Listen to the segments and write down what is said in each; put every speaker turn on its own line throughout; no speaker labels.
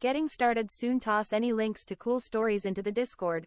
Getting started soon. Toss any links to cool stories into the Discord.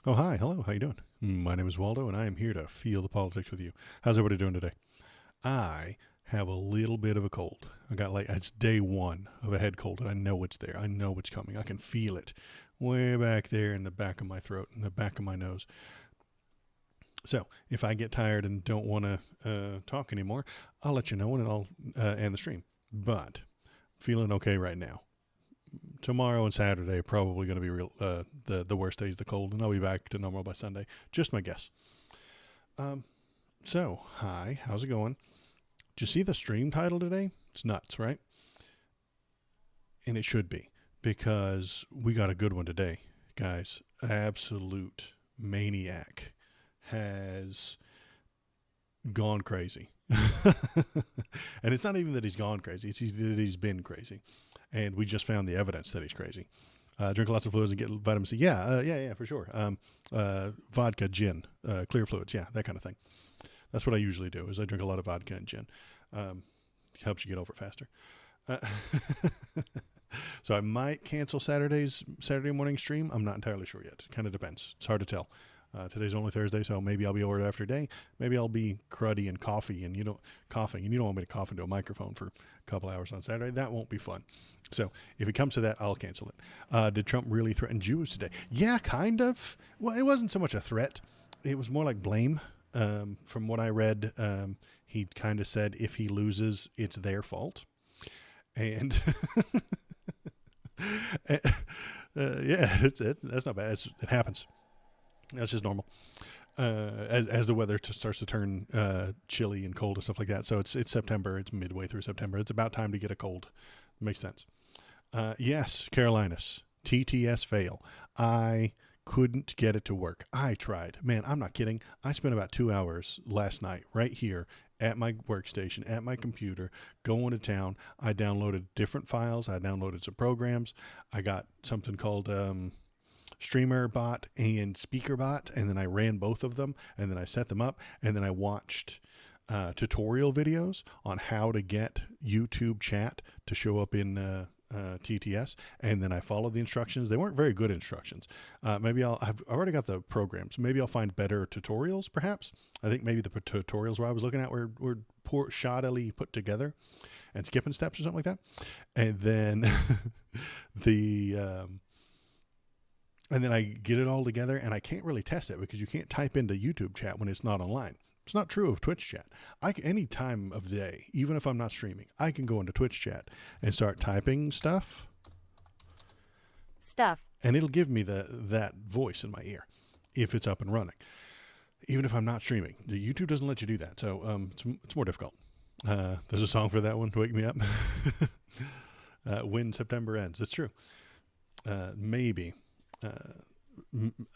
Oh, hi. Hello. How you doing? My name is Waldo, and I am here to feel the politics with you. How's everybody doing today? I have a little bit of a cold. It's day one of a head cold, and I know it's there. I know it's coming. I can feel it way back there in the back of my throat and the back of my nose. So if I get tired and don't want to talk anymore, I'll let you know, and I'll end the stream. But feeling okay right now. Tomorrow and Saturday are probably going to be the worst days of the cold, and I'll be back to normal by Sunday. Just my guess. So, hi, how's it going? Did you see the stream title today? It's nuts, right? And it should be, because we got a good one today, guys. Absolute maniac has gone crazy. And it's not even that he's gone crazy, it's that he's been crazy. And we just found the evidence that he's crazy. Drink lots of fluids and get vitamin C. Yeah, for sure. Vodka, gin, clear fluids. Yeah, that kind of thing. That's what I usually do, is I drink a lot of vodka and gin. Helps you get over faster. So I might cancel Saturday morning stream. I'm not entirely sure yet. Kind of depends. It's hard to tell. Today's only Thursday, so maybe I'll be over after a day. Maybe I'll be cruddy and coughing, and you don't want me to cough into a microphone for a couple hours on Saturday. That won't be fun. So if it comes to that, I'll cancel it. Did Trump really threaten Jews today? Yeah, kind of. Well, it wasn't so much a threat. It was more like blame. From what I read, he kind of said if he loses, it's their fault. And yeah, that's not bad. It happens. That's just normal. As the weather starts to turn chilly and cold and stuff like that. So it's September. It's midway through September. It's about time to get a cold. Makes sense. Yes, Carolinas. TTS fail. I couldn't get it to work. I tried. Man, I'm not kidding. I spent about 2 hours last night right here at my workstation, at my computer, going to town. I downloaded different files. I downloaded some programs. I got something called Streamer Bot and Speaker Bot, and then I ran both of them, and then I set them up, and then I watched tutorial videos on how to get YouTube chat to show up in TTS, and then I followed the instructions. They weren't very good instructions. Maybe I've already got the programs. Maybe I'll find better tutorials, perhaps. I think maybe the tutorials where I was looking at were poor, shoddily put together and skipping steps or something like that. And then and then I get it all together, and I can't really test it because you can't type into YouTube chat when it's not online. It's not true of Twitch chat. Any time of the day, even if I'm not streaming, I can go into Twitch chat and start typing stuff. And it'll give me that voice in my ear if it's up and running, even if I'm not streaming. The YouTube doesn't let you do that, so it's more difficult. There's a song for that one to wake me up. When September ends. It's true. Maybe.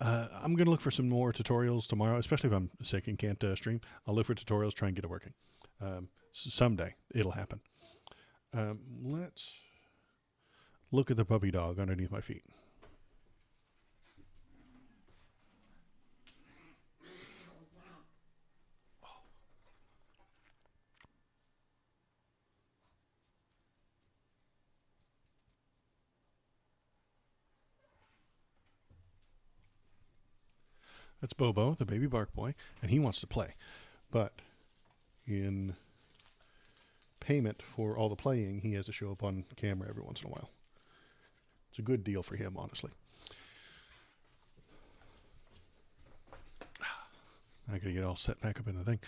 I'm going to look for some more tutorials tomorrow, especially if I'm sick and can't stream. I'll look for tutorials, try and get it working. Someday it'll happen. Let's look at the puppy dog underneath my feet. That's Bobo, the baby bark boy, and he wants to play. But in payment for all the playing, he has to show up on camera every once in a while. It's a good deal for him, honestly. I gotta get all set back up in the thing.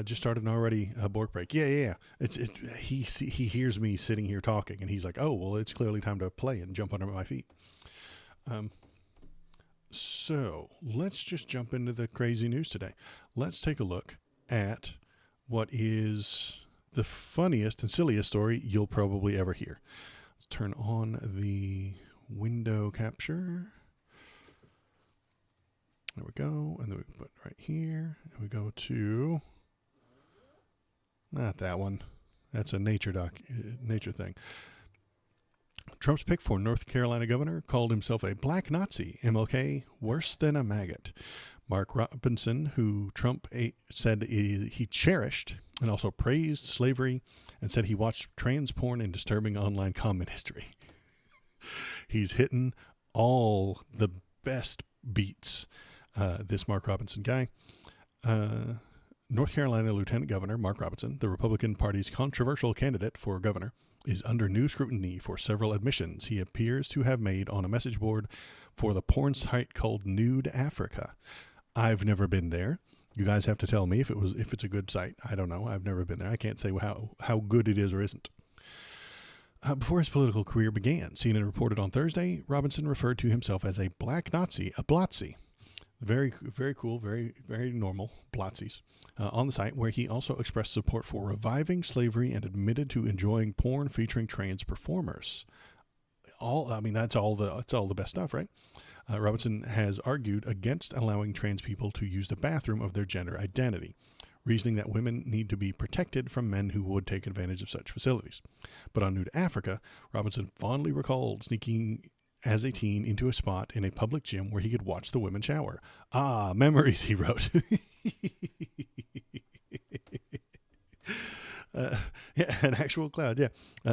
Just started an already bork break. Yeah. He hears me sitting here talking, and he's like, "Oh, well, it's clearly time to play and jump under my feet." So let's just jump into the crazy news today. Let's take a look at what is the funniest and silliest story you'll probably ever hear. Let's turn on the window capture. There we go. And then we put right here. And we go to, not that one. That's a nature thing. Trump's pick for North Carolina governor called himself a black Nazi. MLK worse than a maggot. Mark Robinson, who Trump said he cherished and also praised slavery and said he watched trans porn and disturbing online comment history. He's hitting all the best beats. this Mark Robinson guy. North Carolina Lieutenant Governor Mark Robinson, the Republican Party's controversial candidate for governor, is under new scrutiny for several admissions he appears to have made on a message board for the porn site called Nude Africa. I've never been there. You guys have to tell me if it's a good site. I don't know. I've never been there. I can't say how good it is or isn't. Before his political career began, CNN reported on Thursday, Robinson referred to himself as a black Nazi, a Blotzi. Very, very cool, very, very normal Blotzis on the site, where he also expressed support for reviving slavery and admitted to enjoying porn featuring trans performers. That's all the best stuff, right? Robinson has argued against allowing trans people to use the bathroom of their gender identity, reasoning that women need to be protected from men who would take advantage of such facilities. But on Nude Africa, Robinson fondly recalled sneaking as a teen into a spot in a public gym where he could watch the women shower. Ah, memories, he wrote. Yeah, an actual cloud, yeah.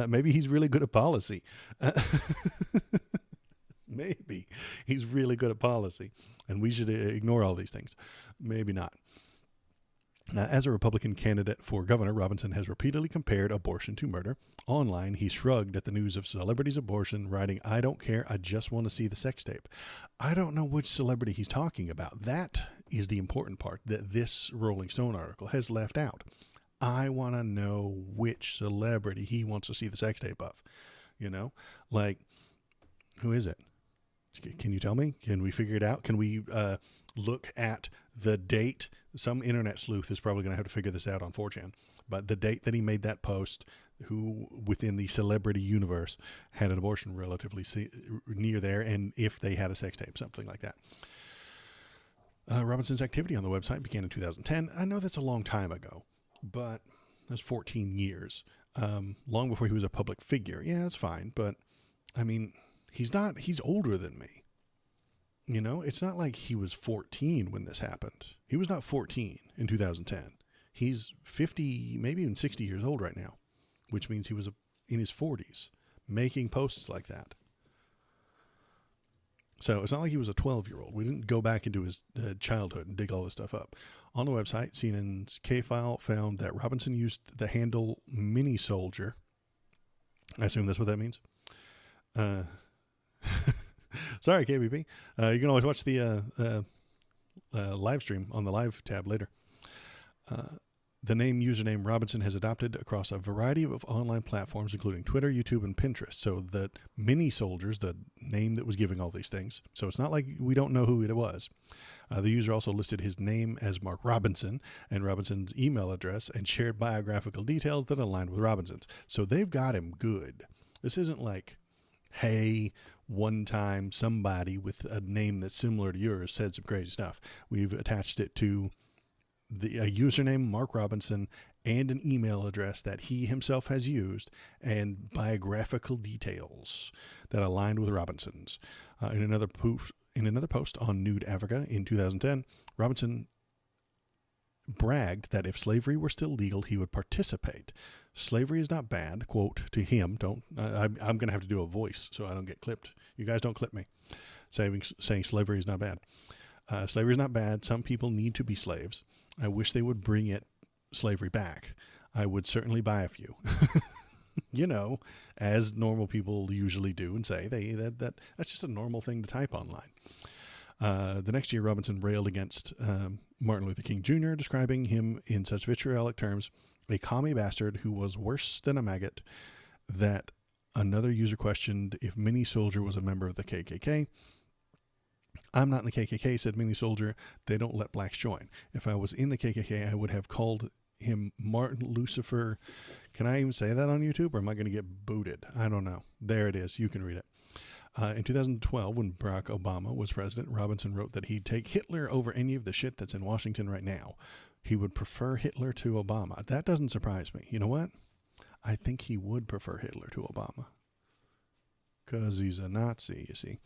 Maybe he's really good at policy. Maybe he's really good at policy, and we should ignore all these things. Maybe not. As a Republican candidate for governor, Robinson has repeatedly compared abortion to murder. Online, he shrugged at the news of celebrities' abortion, writing, "I don't care, I just want to see the sex tape." I don't know which celebrity he's talking about. That is the important part that this Rolling Stone article has left out. I want to know which celebrity he wants to see the sex tape of. You know? Like, who is it? Can you tell me? Can we figure it out? Can we look at the date? Some internet sleuth is probably going to have to figure this out on 4chan. But the date that he made that post, who within the celebrity universe had an abortion relatively near there, and if they had a sex tape, something like that. Robinson's activity on the website began in 2010. I know that's a long time ago, but that's 14 years. Long before he was a public figure. Yeah, that's fine. But, I mean, he's older than me. You know, it's not like he was 14 when this happened. He was not 14 in 2010. He's 50, maybe even 60 years old right now, which means he was in his 40s making posts like that. So it's not like he was a 12-year-old. We didn't go back into his childhood and dig all this stuff up. On the website, CNN's K-File found that Robinson used the handle Mini Soldier. I assume that's what that means. Sorry, KBP. You can always watch the live stream on the live tab later. The username Robinson has adopted across a variety of online platforms, including Twitter, YouTube, and Pinterest. So the Mini Soldiers, the name that was giving all these things. So it's not like we don't know who it was. The user also listed his name as Mark Robinson and Robinson's email address and shared biographical details that aligned with Robinson's. So they've got him good. This isn't like, hey, one time somebody with a name that's similar to yours said some crazy stuff. We've attached it to a username, Mark Robinson, and an email address that he himself has used, and biographical details that aligned with Robinson's. In another post on Nude Africa in 2010, Robinson bragged that if slavery were still legal, he would participate. Slavery is not bad, quote to him. I'm going to have to do a voice so I don't get clipped. You guys don't clip me saying slavery is not bad. Slavery is not bad. Some people need to be slaves. I wish they would bring slavery back. I would certainly buy a few. You know, as normal people usually do and say, that's just a normal thing to type online. The next year, Robinson railed against Martin Luther King Jr., describing him in such vitriolic terms, a commie bastard who was worse than a maggot, that another user questioned if Mini Soldier was a member of the KKK. I'm not in the KKK, said Mini Soldier. They don't let blacks join. If I was in the KKK, I would have called him Martin Lucifer. Can I even say that on YouTube, or am I going to get booted? I don't know. There it is. You can read it. In 2012, when Barack Obama was president, Robinson wrote that he'd take Hitler over any of the shit that's in Washington right now. He would prefer Hitler to Obama. That doesn't surprise me. You know what? I think he would prefer Hitler to Obama. Because he's a Nazi, you see.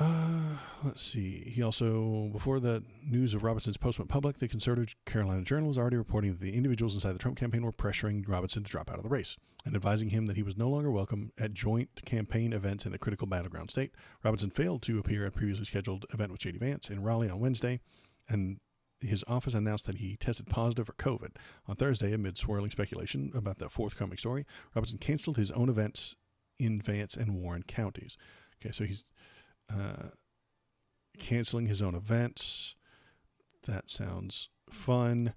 Let's see. He also, before the news of Robinson's post went public, the conservative Carolina Journal was already reporting that the individuals inside the Trump campaign were pressuring Robinson to drop out of the race and advising him that he was no longer welcome at joint campaign events in the critical battleground state. Robinson failed to appear at a previously scheduled event with J.D. Vance in Raleigh on Wednesday, and his office announced that he tested positive for COVID. On Thursday, amid swirling speculation about the forthcoming story, Robinson canceled his own events in Vance and Warren counties. Okay, so he's canceling his own events. That sounds fun.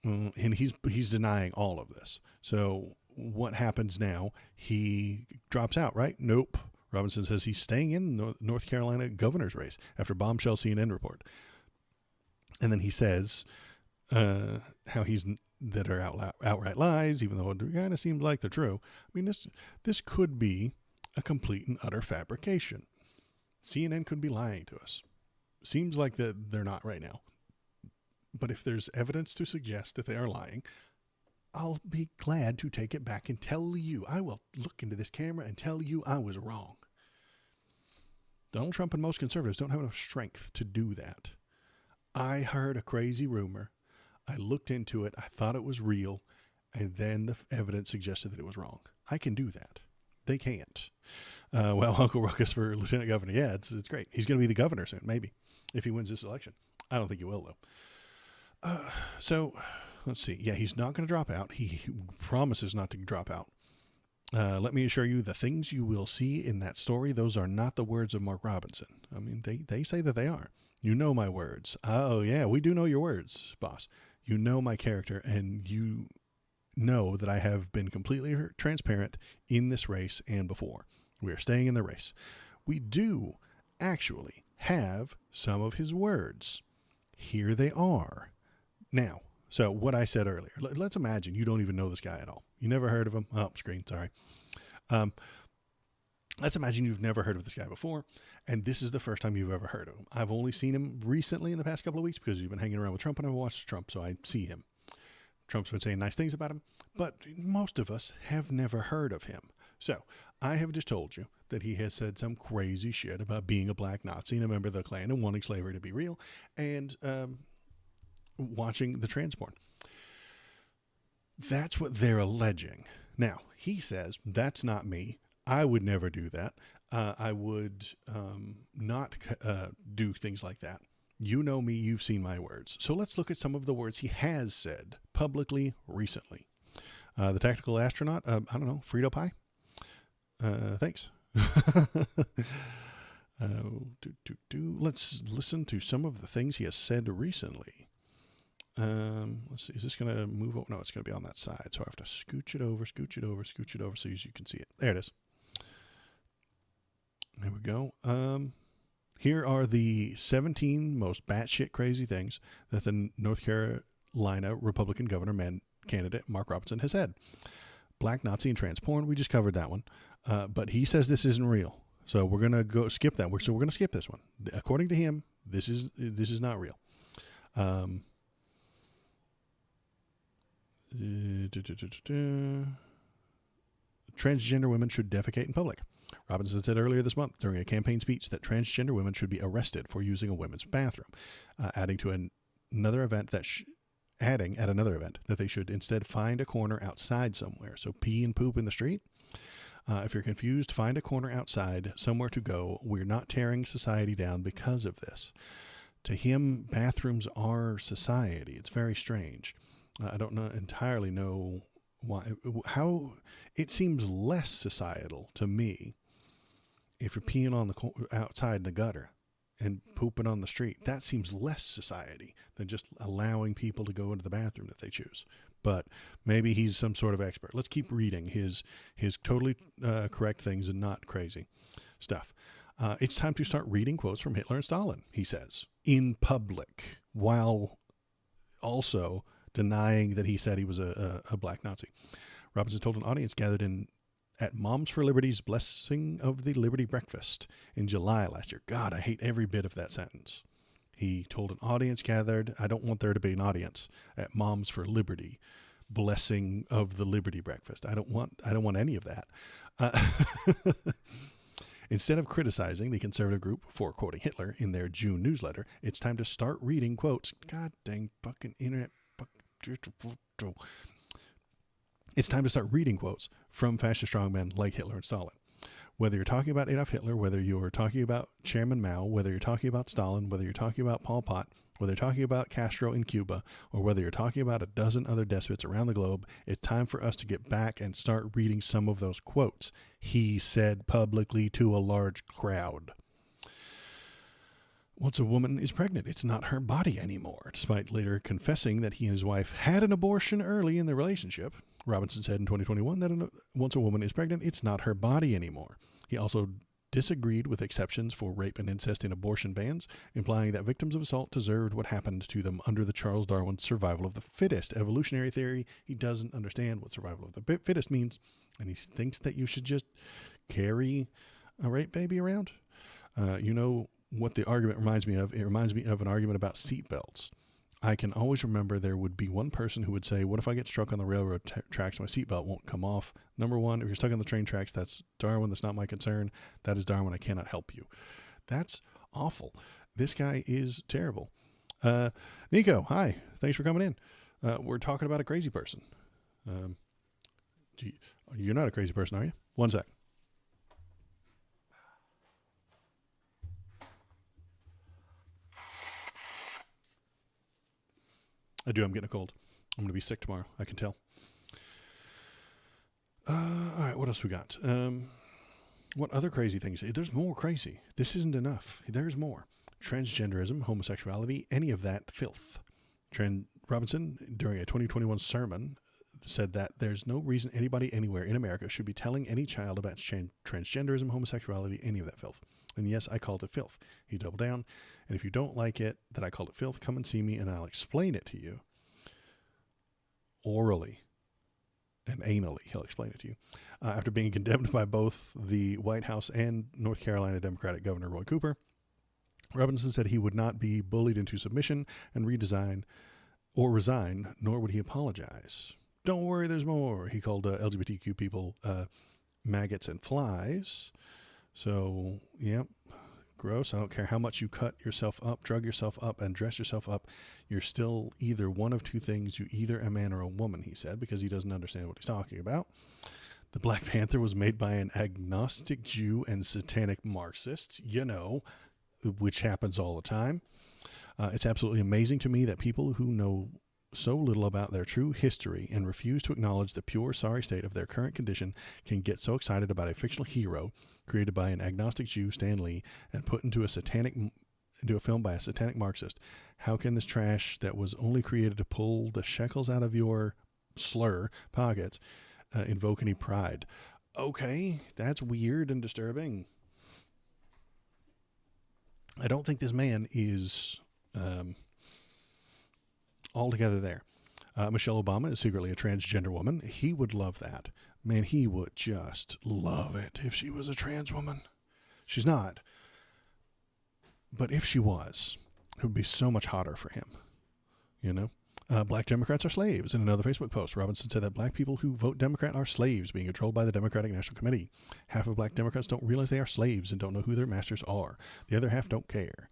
And he's denying all of this. So what happens now? He drops out, right? Nope. Robinson says he's staying in North Carolina governor's race after bombshell CNN report. And then he says how that are outright lies, even though it kind of seems like they're true. I mean, this could be a complete and utter fabrication. CNN could be lying to us. Seems like that they're not right now. But if there's evidence to suggest that they are lying, I'll be glad to take it back and tell you. I will look into this camera and tell you I was wrong. Donald Trump and most conservatives don't have enough strength to do that. I heard a crazy rumor. I looked into it. I thought it was real. And then the evidence suggested that it was wrong. I can do that. They can't. Well, Uncle Ruckus for lieutenant governor. Yeah, it's great. He's going to be the governor soon, maybe, if he wins this election. I don't think he will, though. So let's see. Yeah, he's not going to drop out. He promises not to drop out. Let me assure you, the things you will see in that story, those are not the words of Mark Robinson. I mean, they say that they are. You know my words. Oh, yeah, we do know your words, boss. You know my character, and you know that I have been completely transparent in this race and before. We are staying in the race. We do actually have some of his words. Here they are. Now, so what I said earlier, let's imagine you don't even know this guy at all. You never heard of him. Oh, screen, sorry. Let's imagine you've never heard of this guy before, and this is the first time you've ever heard of him. I've only seen him recently in the past couple of weeks because you've been hanging around with Trump, and I've watched Trump, so I see him. Trump's been saying nice things about him, but most of us have never heard of him. So I have just told you that he has said some crazy shit about being a black Nazi and a member of the Klan and wanting slavery to be real and watching the trans porn. That's what they're alleging. Now, he says, that's not me. I would never do that. I would not do things like that. You know me, you've seen my words. So let's look at some of the words he has said publicly recently. The tactical astronaut, I don't know, Frito pie? Thanks. Let's listen to some of the things he has said recently. Let's see, is this going to move over? No, it's going to be on that side. So I have to scooch it over so you can see it. There it is. There we go. Here are the 17 most batshit crazy things that the North Carolina Republican governor candidate Mark Robinson has said. Black Nazi and trans porn, we just covered that one. But he says this isn't real. So we're going to go skip that. So we're going to skip this one. According to him, this is not real. Transgender women should defecate in public. Robinson said earlier this month during a campaign speech that transgender women should be arrested for using a women's bathroom, adding at another event that they should instead find a corner outside somewhere. So pee and poop in the street. If you're confused, find a corner outside, somewhere to go. We're not tearing society down because of this. To him, bathrooms are society. It's very strange. I don't entirely know why. How it seems less societal to me if you're peeing on outside in the gutter and pooping on the street. That seems less society than just allowing people to go into the bathroom that they choose. But maybe he's some sort of expert. Let's keep reading his totally correct things and not crazy stuff. It's time to start reading quotes from Hitler and Stalin, he says, in public, while also denying that he said he was a black Nazi. Robinson told an audience gathered at Moms for Liberty's Blessing of the Liberty Breakfast in July last year. God, I hate every bit of that sentence. He told an audience gathered, I don't want there to be an audience, at Moms for Liberty, Blessing of the Liberty Breakfast. I don't want any of that. Instead of criticizing the conservative group for quoting Hitler in their June newsletter, it's time to start reading quotes. God dang fucking internet. It's time to start reading quotes from fascist strongmen like Hitler and Stalin. Whether you're talking about Adolf Hitler, whether you're talking about Chairman Mao, whether you're talking about Stalin, whether you're talking about Pol Pot, whether you're talking about Castro in Cuba, or whether you're talking about a dozen other despots around the globe, it's time for us to get back and start reading some of those quotes he said publicly to a large crowd. Once a woman is pregnant, it's not her body anymore. Despite later confessing that he and his wife had an abortion early in their relationship, Robinson said in 2021 that once a woman is pregnant, it's not her body anymore. He also disagreed with exceptions for rape and incest in abortion bans, implying that victims of assault deserved what happened to them under the Charles Darwin survival of the fittest evolutionary theory. He doesn't understand what survival of the fittest means, and he thinks that you should just carry a rape baby around. You know what the argument reminds me of? It reminds me of an argument about seatbelts. I can always remember there would be one person who would say, what if I get struck on the railroad tracks, my seatbelt won't come off? Number one, if you're stuck on the train tracks, that's Darwin. That's not my concern. That is Darwin. I cannot help you. That's awful. This guy is terrible. Nico, hi. Thanks for coming in. We're talking about a crazy person. You're not a crazy person, are you? One sec. I do. I'm getting a cold. I'm going to be sick tomorrow. I can tell. All right. What else we got? What other crazy things? There's more crazy. This isn't enough. There's more. Transgenderism, homosexuality, any of that filth. Robinson, during a 2021 sermon, said that there's no reason anybody anywhere in America should be telling any child about transgenderism, homosexuality, any of that filth. And yes, I called it filth. He doubled down. And if you don't like it that I called it filth, come and see me and I'll explain it to you. Orally and anally, he'll explain it to you. After being condemned by both the White House and North Carolina Democratic Governor Roy Cooper, Robinson said he would not be bullied into submission and resign, nor would he apologize. Don't worry, there's more. He called LGBTQ people maggots and flies. So, yep, gross. I don't care how much you cut yourself up, drug yourself up, and dress yourself up. You're still either one of two things. You're either a man or a woman, he said, because he doesn't understand what he's talking about. The Black Panther was made by an agnostic Jew and satanic Marxists, which happens all the time. It's absolutely amazing to me that people who know so little about their true history and refuse to acknowledge the pure sorry state of their current condition can get so excited about a fictional hero created by an agnostic Jew, Stan Lee, and put into a film by a satanic Marxist. How can this trash that was only created to pull the shekels out of your pockets invoke any pride? Okay, that's weird and disturbing. I don't think this man is altogether there. Michelle Obama is secretly a transgender woman. He would love that. Man, he would just love it if she was a trans woman. She's not. But if she was, it would be so much hotter for him. Black Democrats are slaves. In another Facebook post, Robinson said that black people who vote Democrat are slaves being controlled by the Democratic National Committee. Half of black Democrats don't realize they are slaves and don't know who their masters are. The other half don't care.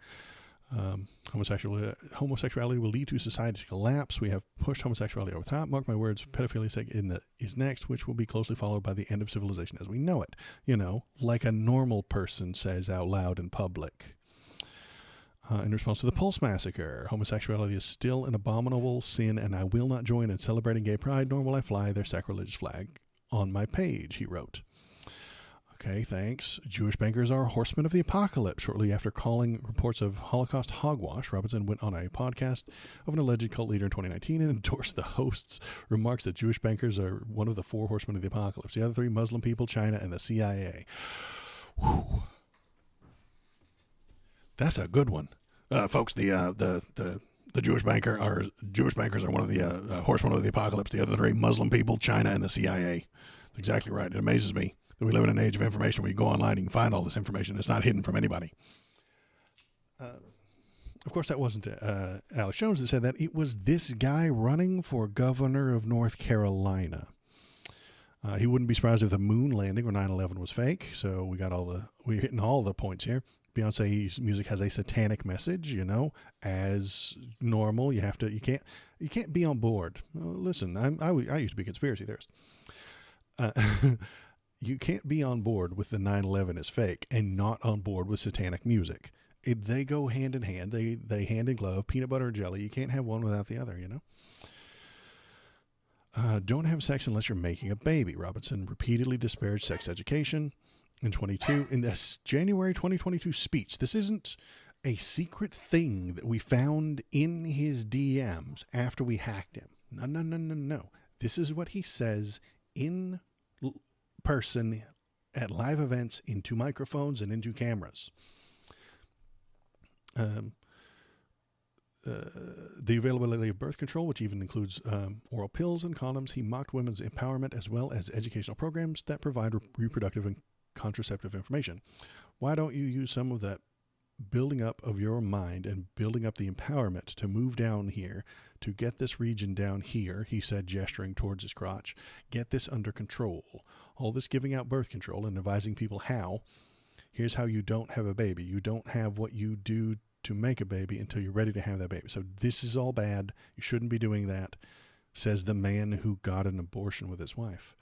Homosexuality will lead to society's collapse. We have pushed homosexuality over the top. Mark my words, pedophilia is next, which will be closely followed by the end of civilization as we know it. Like a normal person says out loud in public. In response to the Pulse massacre, homosexuality is still an abominable sin, and I will not join in celebrating gay pride, nor will I fly their sacrilegious flag on my page, he wrote. Okay, thanks. Jewish bankers are horsemen of the apocalypse. Shortly after calling reports of Holocaust hogwash, Robinson went on a podcast of an alleged cult leader in 2019 and endorsed the host's remarks that Jewish bankers are one of the four horsemen of the apocalypse. The other three, Muslim people, China, and the CIA. Whew. That's a good one. Folks, the Jewish bankers are one of the horsemen of the apocalypse. The other three, Muslim people, China, and the CIA. That's exactly right. It amazes me that we live in an age of information where you go online, you can find all this information. It's not hidden from anybody. Of course, that wasn't Alex Jones that said that. It was this guy running for governor of North Carolina. He wouldn't be surprised if the moon landing or 9/11 was fake. So we're hitting all the points here. Beyonce's music has a satanic message, as normal. You can't be on board. Well, listen, I used to be a conspiracy theorist. You can't be on board with the 9/11 is fake and not on board with satanic music. They go hand in hand. They hand in glove, peanut butter and jelly. You can't have one without the other, Don't have sex unless you're making a baby. Robinson repeatedly disparaged sex education in this January 2022 speech. This isn't a secret thing that we found in his DMs after we hacked him. No. This is what he says in person at live events into microphones and into cameras. The availability of birth control, which even includes oral pills and condoms. He mocked women's empowerment as well as educational programs that provide reproductive and contraceptive information. Why don't you use some of that building up of your mind and building up the empowerment to move down here, to get this region down here, he said, gesturing towards his crotch. Get this under control. All this giving out birth control and advising people how. Here's how you don't have a baby. You don't have what you do to make a baby until you're ready to have that baby. So this is all bad. You shouldn't be doing that, says the man who got an abortion with his wife.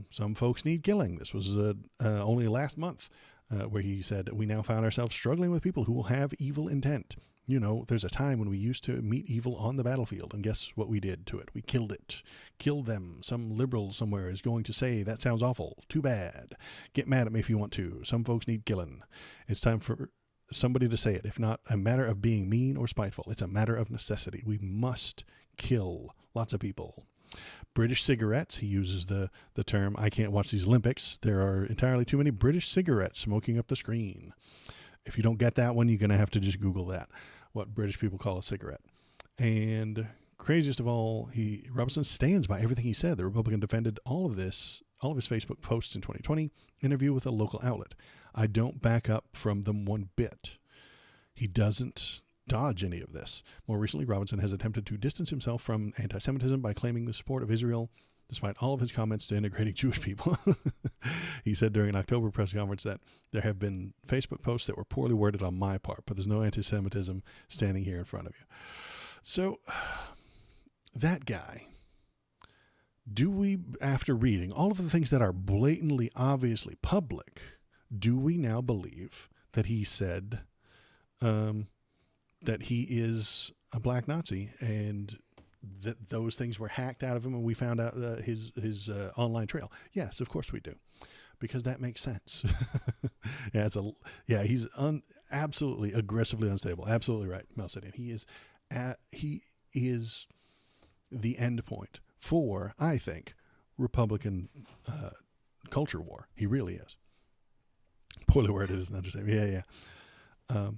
Some folks need killing. This was only last month where he said, we now found ourselves struggling with people who will have evil intent. There's a time when we used to meet evil on the battlefield, and guess what we did to it? We killed it. Killed them. Some liberal somewhere is going to say, that sounds awful. Too bad. Get mad at me if you want to. Some folks need killing. It's time for somebody to say it. If not a matter of being mean or spiteful, it's a matter of necessity. We must kill lots of people. British cigarettes, he uses the term, I can't watch these Olympics. There are entirely too many British cigarettes smoking up the screen. If you don't get that one, you're going to have to just Google that, what British people call a cigarette. And craziest of all, Robinson stands by everything he said. The Republican defended all of his Facebook posts in 2020, interview with a local outlet. I don't back up from them one bit. He doesn't dodge any of this. More recently, Robinson has attempted to distance himself from anti-Semitism by claiming the support of Israel, despite all of his comments to integrating Jewish people. He said during an October press conference that there have been Facebook posts that were poorly worded on my part, but there's no anti-Semitism standing here in front of you. So, that guy, do we, after reading all of the things that are blatantly, obviously public, do we now believe that he said that he is a black Nazi and that those things were hacked out of him and we found out his online trail? Yes, of course we do, because that makes sense. He's absolutely aggressively unstable. Absolutely right, Melcidian. He is the end point for, I think, Republican culture war. He really is. Poorly worded is an understatement. Yeah.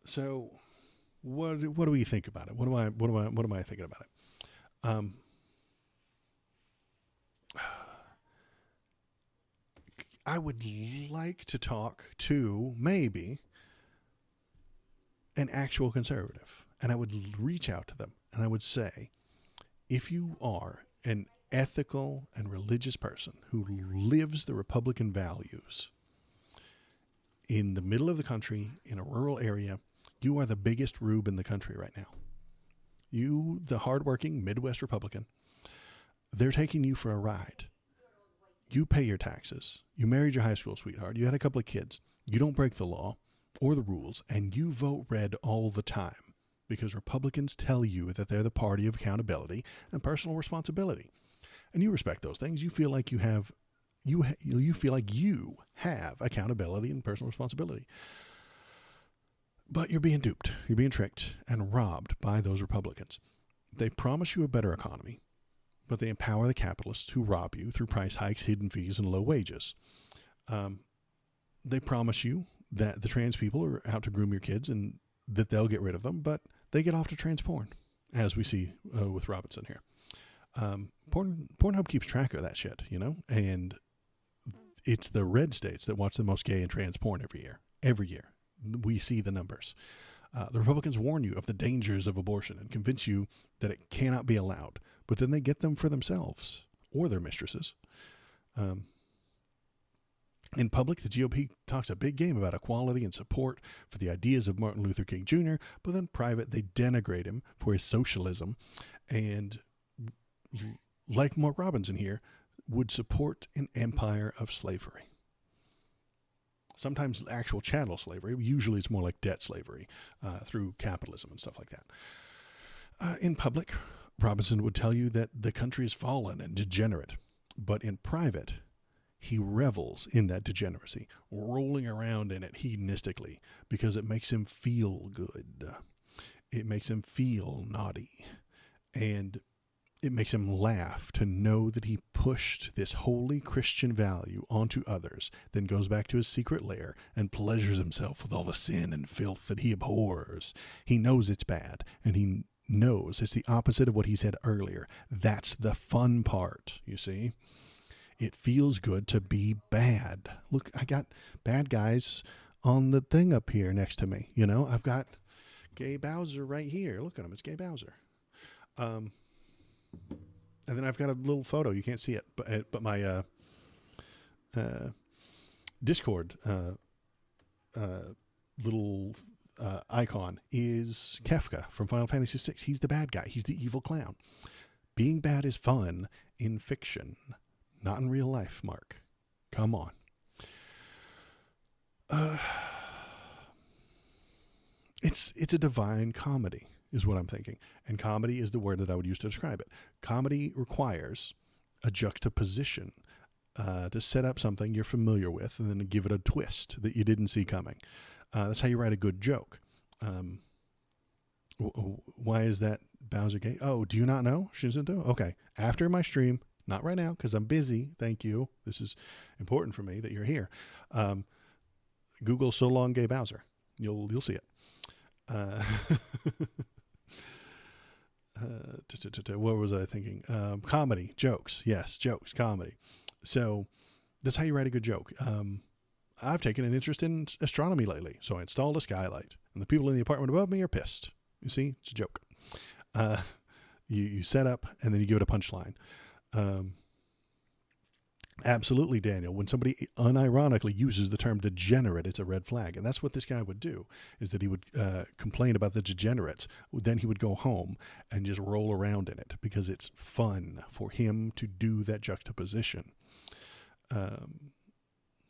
So what do we think about it? What am I thinking about it? I would like to talk to maybe an actual conservative, and I would reach out to them and I would say, if you are an ethical and religious person who lives the Republican values in the middle of the country, in a rural area, you are the biggest rube in the country right now. You, the hardworking Midwest Republican, they're taking you for a ride. You pay your taxes. You married your high school sweetheart. You had a couple of kids. You don't break the law or the rules, and you vote red all the time because Republicans tell you that they're the party of accountability and personal responsibility. And you respect those things. You feel like you feel like you have accountability and personal responsibility. But you're being duped. You're being tricked and robbed by those Republicans. They promise you a better economy, but they empower the capitalists who rob you through price hikes, hidden fees, and low wages. They promise you that the trans people are out to groom your kids and that they'll get rid of them, but they get off to trans porn, as we see with Robinson here. Pornhub keeps track of that shit, and it's the red states that watch the most gay and trans porn every year. Every year. We see the numbers. The Republicans warn you of the dangers of abortion and convince you that it cannot be allowed. but then they get them for themselves or their mistresses. In public, the GOP talks a big game about equality and support for the ideas of Martin Luther King Jr., but then private, they denigrate him for his socialism and, like Mark Robinson here, would support an empire of slavery. Sometimes actual chattel slavery. Usually it's more like debt slavery through capitalism and stuff like that. In public, Robinson would tell you that the country is fallen and degenerate, but in private, he revels in that degeneracy, rolling around in it hedonistically because it makes him feel good. It makes him feel naughty. And it makes him laugh to know that he pushed this holy Christian value onto others, then goes back to his secret lair and pleasures himself with all the sin and filth that he abhors. He knows it's bad, and he knows it's the opposite of what he said earlier. That's the fun part, you see. It feels good to be bad. Look, I got bad guys on the thing up here next to me. You know, I've got Gay Bowser right here. Look at him. It's Gay Bowser. And then I've got a little photo. You can't see it, but my Discord little icon is Kefka from Final Fantasy VI. He's the bad guy. He's the evil clown. Being bad is fun in fiction. Not in real life, Mark. Come on. It's a divine comedy, is what I'm thinking. And comedy is the word that I would use to describe it. Comedy requires a juxtaposition to set up something you're familiar with and then to give it a twist that you didn't see coming. That's how you write a good joke. Why is that Bowser gay? Oh, do you not know? Shinzo? Okay. After my stream, not right now because I'm busy. Thank you. This is important for me that you're here. Google "so long gay Bowser." You'll see it. What was I thinking? Comedy, jokes. Yes, jokes, comedy. So that's how you write a good joke. I've taken an interest in astronomy lately, so I installed a skylight, and the people in the apartment above me are pissed. You see, it's a joke. You set up, and then you give it a punchline. Absolutely, Daniel. When somebody unironically uses the term degenerate, it's a red flag. And that's what this guy would do, is that he would complain about the degenerates. Then he would go home and just roll around in it because it's fun for him to do that juxtaposition. What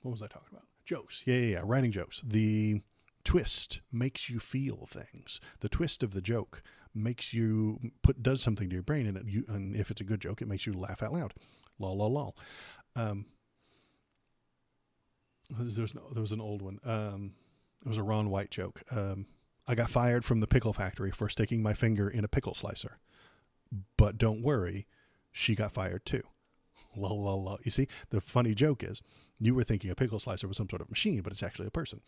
was I talking about? Jokes. Yeah. Writing jokes. The twist makes you feel things. The twist of the joke makes you does something to your brain, and if it's a good joke, it makes you laugh out loud. Lol, lol, lol. There was an old one. It was a Ron White joke. I got fired from the pickle factory for sticking my finger in a pickle slicer, but don't worry, she got fired too. Lol, lol, lol. You see, the funny joke is you were thinking a pickle slicer was some sort of machine, but it's actually a person.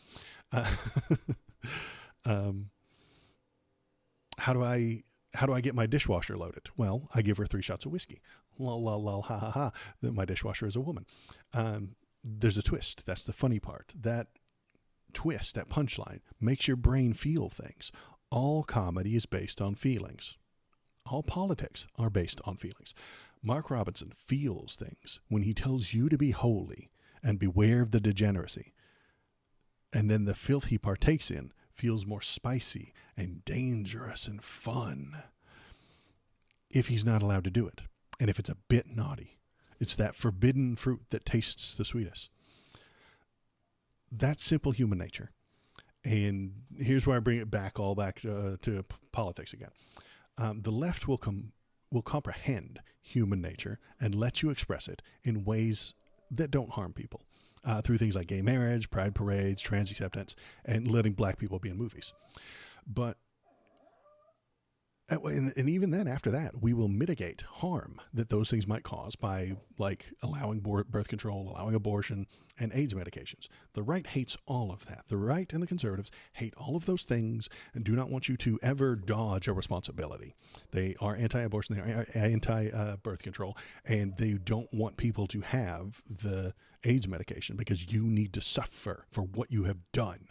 How do I get my dishwasher loaded? Well, I give her 3 shots of whiskey. Lol, lol, lol, ha, ha, ha. That my dishwasher is a woman. There's a twist. That's the funny part. That twist, that punchline, makes your brain feel things. All comedy is based on feelings. All politics are based on feelings. Mark Robinson feels things when he tells you to be holy and beware of the degeneracy. And then the filth he partakes in feels more spicy and dangerous and fun if he's not allowed to do it. And if it's a bit naughty, it's that forbidden fruit that tastes the sweetest. That's simple human nature. And here's where I bring it back to politics again. The left will comprehend human nature and let you express it in ways that don't harm people. Through things like gay marriage, pride parades, trans acceptance, and letting black people be in movies. But, and even then, after that, we will mitigate harm that those things might cause by, like, allowing birth control, allowing abortion, and AIDS medications. The right hates all of that. The right and the conservatives hate all of those things and do not want you to ever dodge a responsibility. They are anti-abortion, they are anti-birth control, and they don't want people to have the AIDS medication because you need to suffer for what you have done.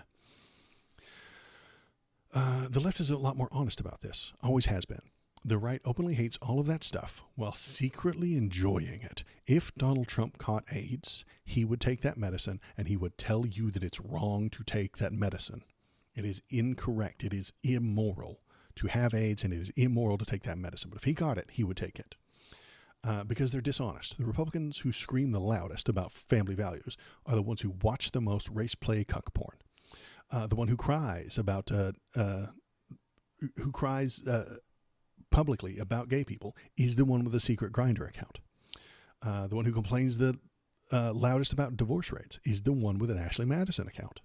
The left is a lot more honest about this, always has been. The right openly hates all of that stuff while secretly enjoying it. If Donald Trump caught AIDS, he would take that medicine and he would tell you that it's wrong to take that medicine. It is incorrect. It is immoral to have AIDS, and it is immoral to take that medicine. But if he got it, he would take it. Because they're dishonest. The Republicans who scream the loudest about family values are the ones who watch the most race play cuck porn. The one who cries about publicly about gay people is the one with a secret Grindr account. The one who complains the loudest about divorce rates is the one with an Ashley Madison account.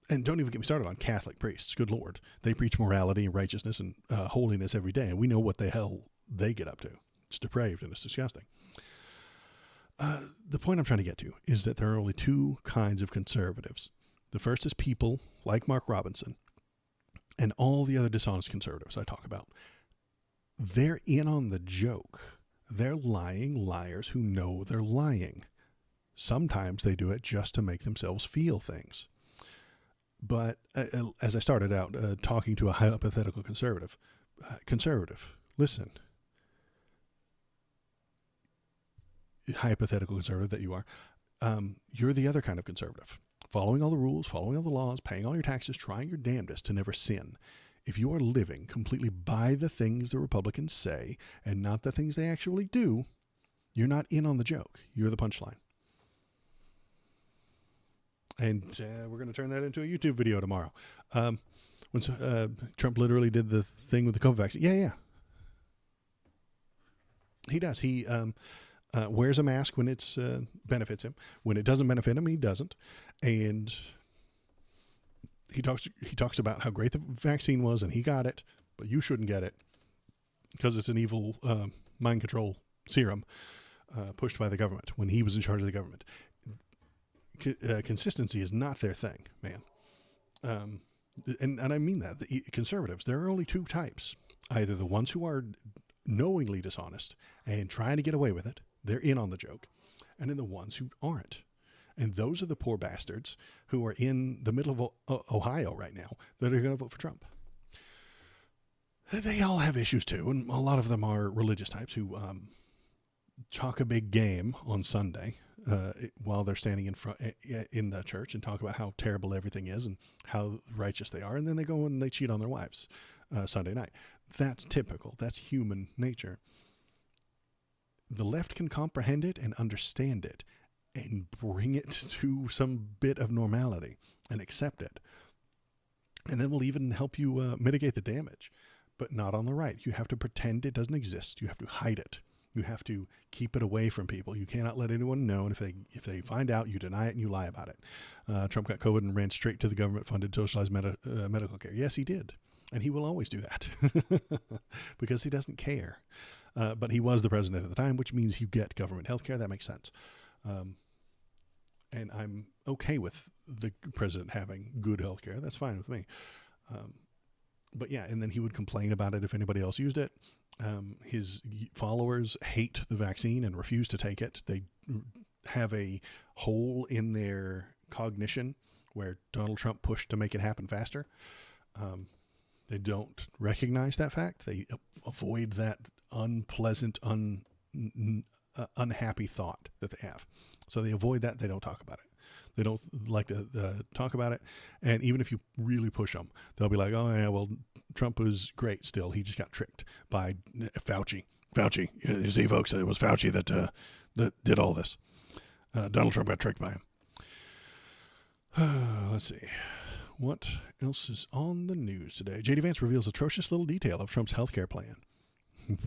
And don't even get me started on Catholic priests. Good Lord. They preach morality and righteousness and holiness every day, and we know what the hell they get up to. It's depraved and it's disgusting. The point I'm trying to get to is that there are only two kinds of conservatives. The first is people like Mark Robinson and all the other dishonest conservatives I talk about. They're in on the joke. They're lying liars who know they're lying. Sometimes they do it just to make themselves feel things. But as I started out talking to a hypothetical conservative, listen, hypothetical conservative that you are, you're the other kind of conservative, following all the rules, following all the laws, paying all your taxes, trying your damnedest to never sin. If you are living completely by the things the Republicans say and not the things they actually do, you're not in on the joke. You're the punchline. And we're going to turn that into a YouTube video tomorrow. When Trump literally did the thing with the COVID vaccine. Yeah. He does. He wears a mask when it benefits him. When it doesn't benefit him, he doesn't. And he talks about how great the vaccine was and he got it, but you shouldn't get it because it's an evil mind control serum pushed by the government when he was in charge of the government. Consistency is not their thing, man. And I mean that. The conservatives, there are only two types. Either the ones who are knowingly dishonest and trying to get away with it, they're in on the joke, and then the ones who aren't. And those are the poor bastards who are in the middle of Ohio right now that are going to vote for Trump. They all have issues too, and a lot of them are religious types who talk a big game on Sunday while they're standing in the church and talk about how terrible everything is and how righteous they are, and then they go and they cheat on their wives Sunday night. That's typical. That's human nature. The left can comprehend it and understand it and bring it to some bit of normality and accept it. And then we'll even help you mitigate the damage, but not on the right. You have to pretend it doesn't exist. You have to hide it. You have to keep it away from people. You cannot let anyone know. And if they find out, you deny it and you lie about it. Trump got COVID and ran straight to the government-funded socialized medical care. Yes, he did. And he will always do that because he doesn't care. But he was the president at the time, which means you get government health care. That makes sense. And I'm okay with the president having good health care. That's fine with me. But yeah, and then he would complain about it if anybody else used it. His followers hate the vaccine and refuse to take it. They have a hole in their cognition where Donald Trump pushed to make it happen faster. They don't recognize that fact. They avoid that unpleasant, unhappy thought that they have. So they avoid that. They don't talk about it. They don't like to talk about it. And even if you really push them, they'll be like, oh, yeah, well, Trump was great still. He just got tricked by Fauci. You see, folks, it was Fauci that did all this. Donald Trump got tricked by him. Let's see. What else is on the news today? J.D. Vance reveals atrocious little detail of Trump's healthcare plan.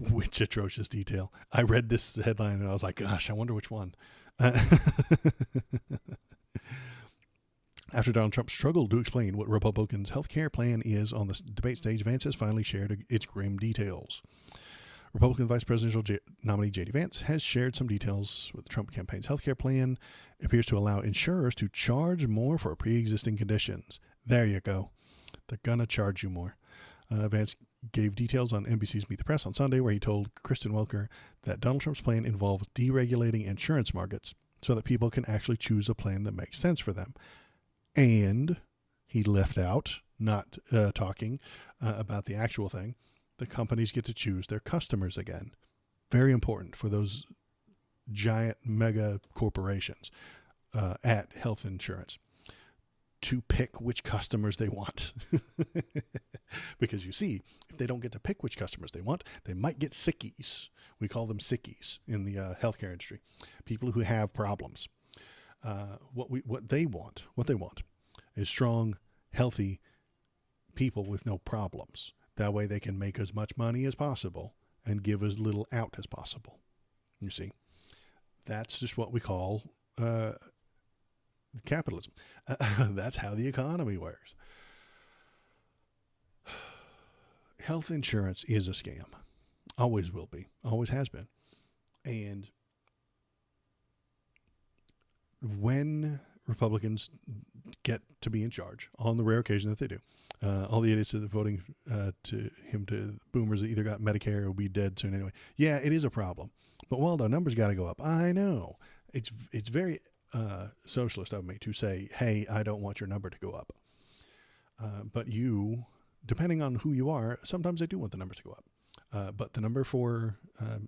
Which atrocious detail? I read this headline and I was like, gosh, I wonder which one. After Donald Trump struggled to explain what Republicans' health care plan is on the debate stage, Vance has finally shared its grim details. Republican Vice Presidential nominee J.D. Vance has shared some details with the Trump campaign's health care plan. It appears to allow insurers to charge more for pre-existing conditions. There you go. They're going to charge you more. Vance gave details on NBC's Meet the Press on Sunday, where he told Kristen Welker that Donald Trump's plan involves deregulating insurance markets so that people can actually choose a plan that makes sense for them. And he left out not talking about the actual thing. The companies get to choose their customers again. Very important for those giant mega corporations at health insurance to pick which customers they want. Because you see, if they don't get to pick which customers they want, they might get sickies. We call them sickies in the healthcare industry. People who have problems. What they want is strong, healthy people with no problems. That way they can make as much money as possible and give as little out as possible. You see, that's just what we call capitalism. That's how the economy works. Health insurance is a scam. Always will be. Always has been. And when Republicans get to be in charge, on the rare occasion that they do, all the idiots that are voting to boomers that either got Medicare or will be dead soon anyway. Yeah, it is a problem. But Waldo, numbers got to go up. I know. It's very socialist of me to say, hey, I don't want your number to go up. But you, depending on who you are, sometimes they do want the numbers to go up. But the number for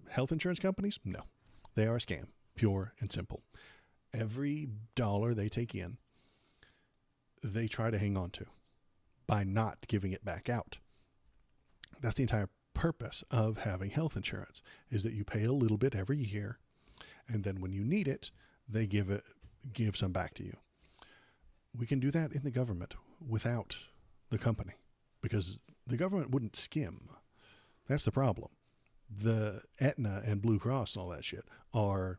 health insurance companies, no. They are a scam, pure and simple. Every dollar they take in, they try to hang on to by not giving it back out. That's the entire purpose of having health insurance, is that you pay a little bit every year, and then when you need it, they give some back to you. We can do that in the government without the company, because the government wouldn't skim. That's the problem. The Aetna and Blue Cross and all that shit are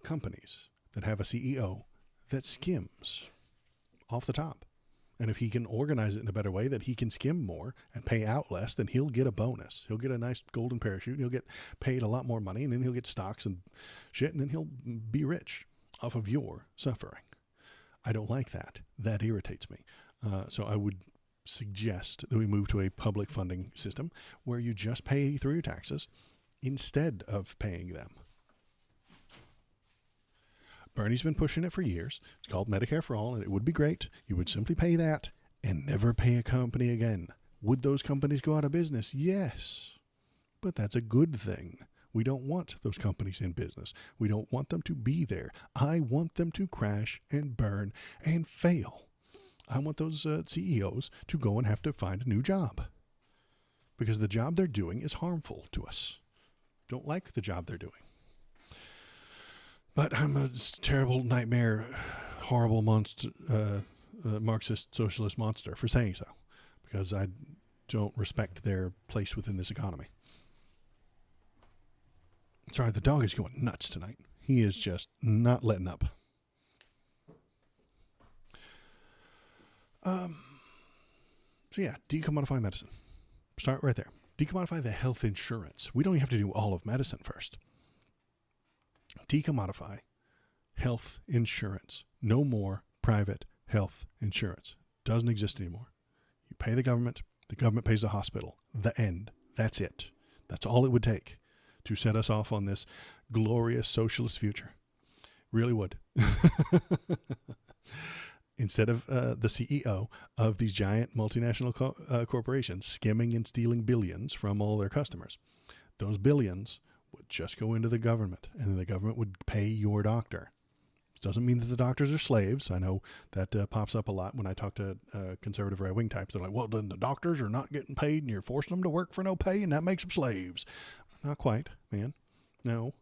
companies that have a CEO that skims off the top. And if he can organize it in a better way that he can skim more and pay out less, then he'll get a bonus. He'll get a nice golden parachute. And he'll get paid a lot more money, and then he'll get stocks and shit, and then he'll be rich off of your suffering. I don't like that. That irritates me. So I would suggest that we move to a public funding system where you just pay through your taxes instead of paying them. Bernie's been pushing it for years. It's called Medicare for All, and it would be great. You would simply pay that and never pay a company again. Would those companies go out of business? Yes. But that's a good thing. We don't want those companies in business. We don't want them to be there. I want them to crash and burn and fail. I want those CEOs to go and have to find a new job, because the job they're doing is harmful to us. Don't like the job they're doing. But I'm a terrible nightmare, horrible monster, Marxist socialist monster for saying so, because I don't respect their place within this economy. Sorry, the dog is going nuts tonight. He is just not letting up. So yeah, decommodify medicine. Start right there. Decommodify the health insurance. We don't even have to do all of medicine first. Decommodify health insurance. No more private health insurance. Doesn't exist anymore. You pay the government pays the hospital. The end. That's it. That's all it would take to set us off on this glorious socialist future. Really would. Instead of the CEO of these giant multinational corporations skimming and stealing billions from all their customers, those billions would just go into the government, and then the government would pay your doctor. This doesn't mean that the doctors are slaves. I know that pops up a lot when I talk to conservative right-wing types. They're like, well, then the doctors are not getting paid, and you're forcing them to work for no pay, and that makes them slaves. Not quite, man. No.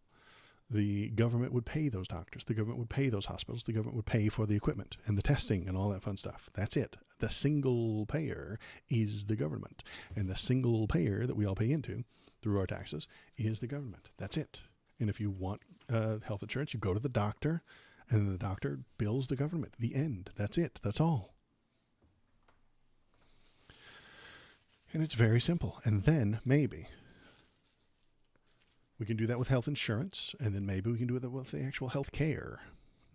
The government would pay those doctors. The government would pay those hospitals. The government would pay for the equipment and the testing and all that fun stuff. That's it. The single payer is the government. And the single payer that we all pay into through our taxes is the government. That's it. And if you want health insurance, you go to the doctor, and the doctor bills the government. The end. That's it. That's all. And it's very simple. And then maybe we can do that with health insurance, and then maybe we can do it with the actual health care,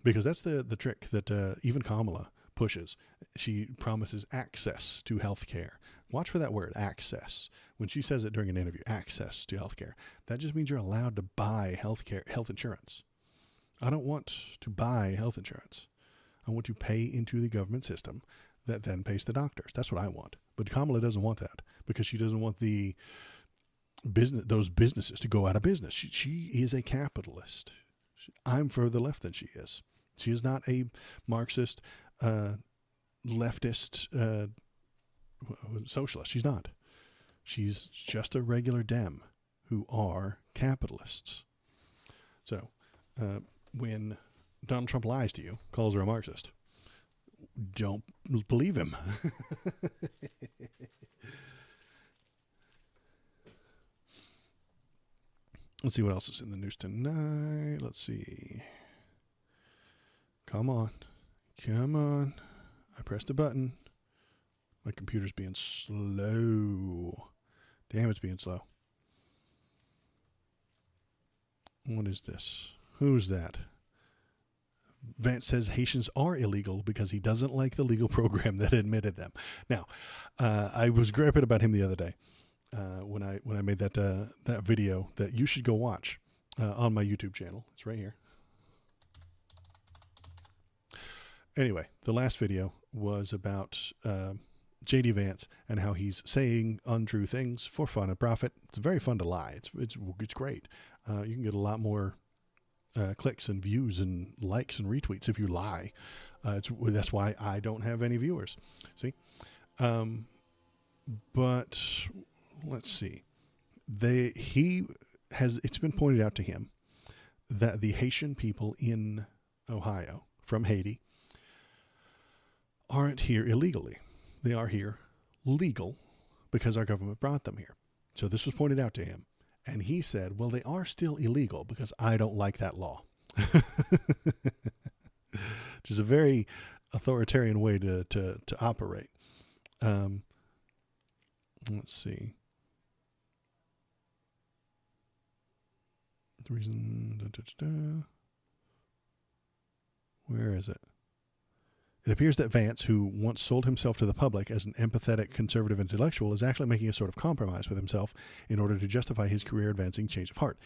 because that's the trick that even Kamala pushes. She promises access to health care. Watch for that word, access. When she says it during an interview, access to health care, that just means you're allowed to buy health insurance. I don't want to buy health insurance. I want to pay into the government system that then pays the doctors. That's what I want. But Kamala doesn't want that because she doesn't want those businesses to go out of business. She is a capitalist. I'm further left than she is. She is not a Marxist, leftist, socialist. She's not. She's just a regular Dem who are capitalists. So when Donald Trump lies to you, calls her a Marxist, don't believe him. Let's see what else is in the news tonight. Let's see. Come on. Come on. I pressed a button. My computer's being slow. Damn, it's being slow. What is this? Who's that? Vance says Haitians are illegal because he doesn't like the legal program that admitted them. Now, I was griping about him the other day when I made that video that you should go watch on my YouTube channel. It's right here. Anyway, the last video was about J.D. Vance and how he's saying untrue things for fun and profit. It's very fun to lie. It's great. You can get a lot more clicks and views and likes and retweets if you lie. That's why I don't have any viewers. See, but let's see. It's been pointed out to him that the Haitian people in Ohio from Haiti aren't here illegally. They are here legal because our government brought them here. So this was pointed out to him. And he said, well, they are still illegal because I don't like that law. Which is a very authoritarian way to operate. Let's see. The reason... Where is it? It appears that Vance, who once sold himself to the public as an empathetic conservative intellectual, is actually making a sort of compromise with himself in order to justify his career advancing change of heart.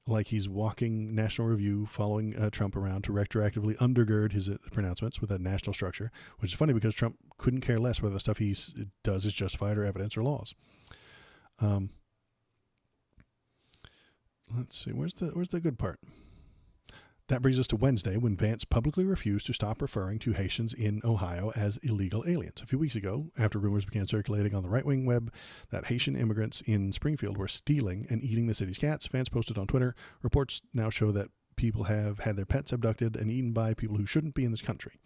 Like he's walking National Review, following Trump around to retroactively undergird his pronouncements with a national structure, which is funny because Trump couldn't care less whether the stuff he does is justified or evidence or laws. Let's see, where's the good part? That brings us to Wednesday, when Vance publicly refused to stop referring to Haitians in Ohio as illegal aliens. A few weeks ago, after rumors began circulating on the right-wing web that Haitian immigrants in Springfield were stealing and eating the city's cats, Vance posted on Twitter, reports now show that people have had their pets abducted and eaten by people who shouldn't be in this country.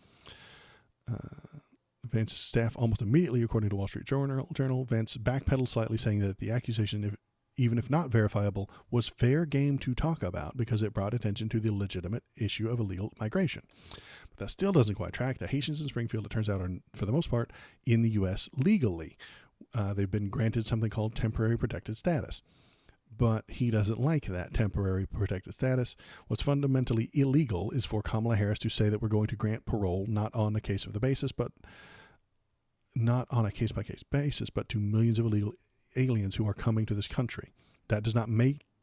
Vance's staff almost immediately, according to Wall Street Journal, Vance backpedaled slightly, saying that the accusation, even if not verifiable, was fair game to talk about because it brought attention to the legitimate issue of illegal migration. But that still doesn't quite track. The Haitians in Springfield, it turns out, are, for the most part, in the U.S. legally. They've been granted something called temporary protected status. But he doesn't like that temporary protected status. What's fundamentally illegal is for Kamala Harris to say that we're going to grant parole not on a case-by-case basis, but to millions of illegal aliens who are coming to this country. That does not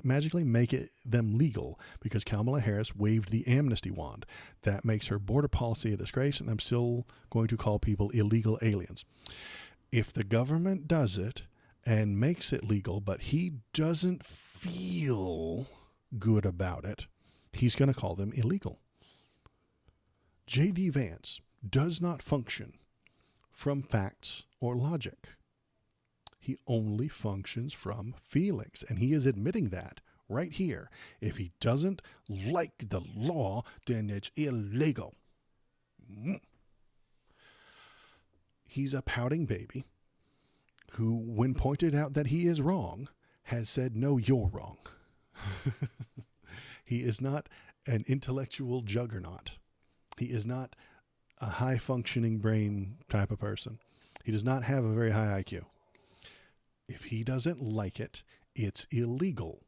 magically make them legal because Kamala Harris waved the amnesty wand. That makes her border policy a disgrace, and I'm still going to call people illegal aliens. If the government does it and makes it legal, but he doesn't feel good about it, he's going to call them illegal. J.D. Vance does not function from facts or logic. He only functions from feelings, and he is admitting that right here. If he doesn't like the law, then it's illegal. He's a pouting baby who, when pointed out that he is wrong, has said, no, you're wrong. He is not an intellectual juggernaut. He is not a high-functioning brain type of person. He does not have a very high IQ. If he doesn't like it, it's illegal.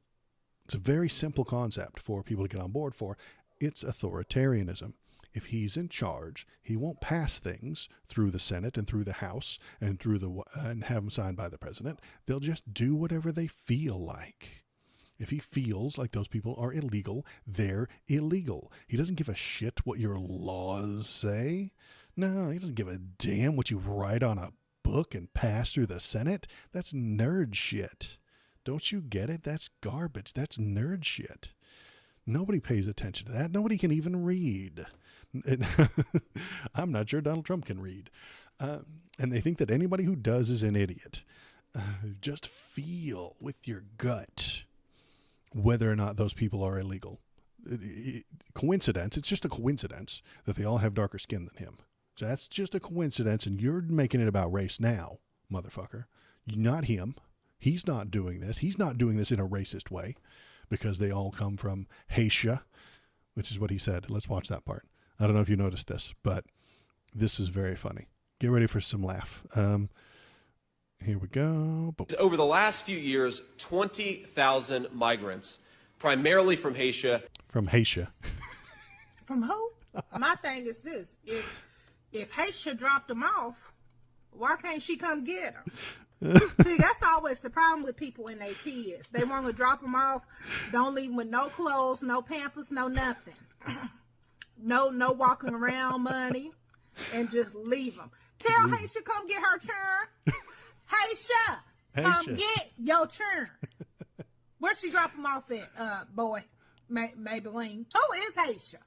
It's a very simple concept for people to get on board for. It's authoritarianism. If he's in charge, he won't pass things through the Senate and through the House and and have them signed by the president. They'll just do whatever they feel like. If he feels like those people are illegal, they're illegal. He doesn't give a shit what your laws say. No, he doesn't give a damn what you write on a book and pass through the Senate. That's nerd shit. Don't you get it? That's garbage. That's nerd shit. Nobody pays attention to that. Nobody can even read. I'm not sure Donald Trump can read. And they think that anybody who does is an idiot. Just feel with your gut whether or not those people are illegal. Coincidence. It's just a coincidence that they all have darker skin than him. So that's just a coincidence, and you're making it about race now, motherfucker. Not him. He's not doing this. He's not doing this in a racist way because they all come from Haitian, which is what he said. Let's watch that part. I don't know if you noticed this, but this is very funny. Get ready for some laugh. Here we go.
Over the last few years, 20,000 migrants, primarily from Haiti.
From Haiti.
From who? My thing is this. If Haiti dropped them off, why can't she come get them? See, that's always the problem with people and their kids. They want to drop them off, don't leave them with no clothes, no Pampers, no nothing. No walking around money, and just leave them. Tell Haisha come get her turn. Haisha, come get your turn. Where'd she drop them off at, boy? Maybelline. Who is Haisha?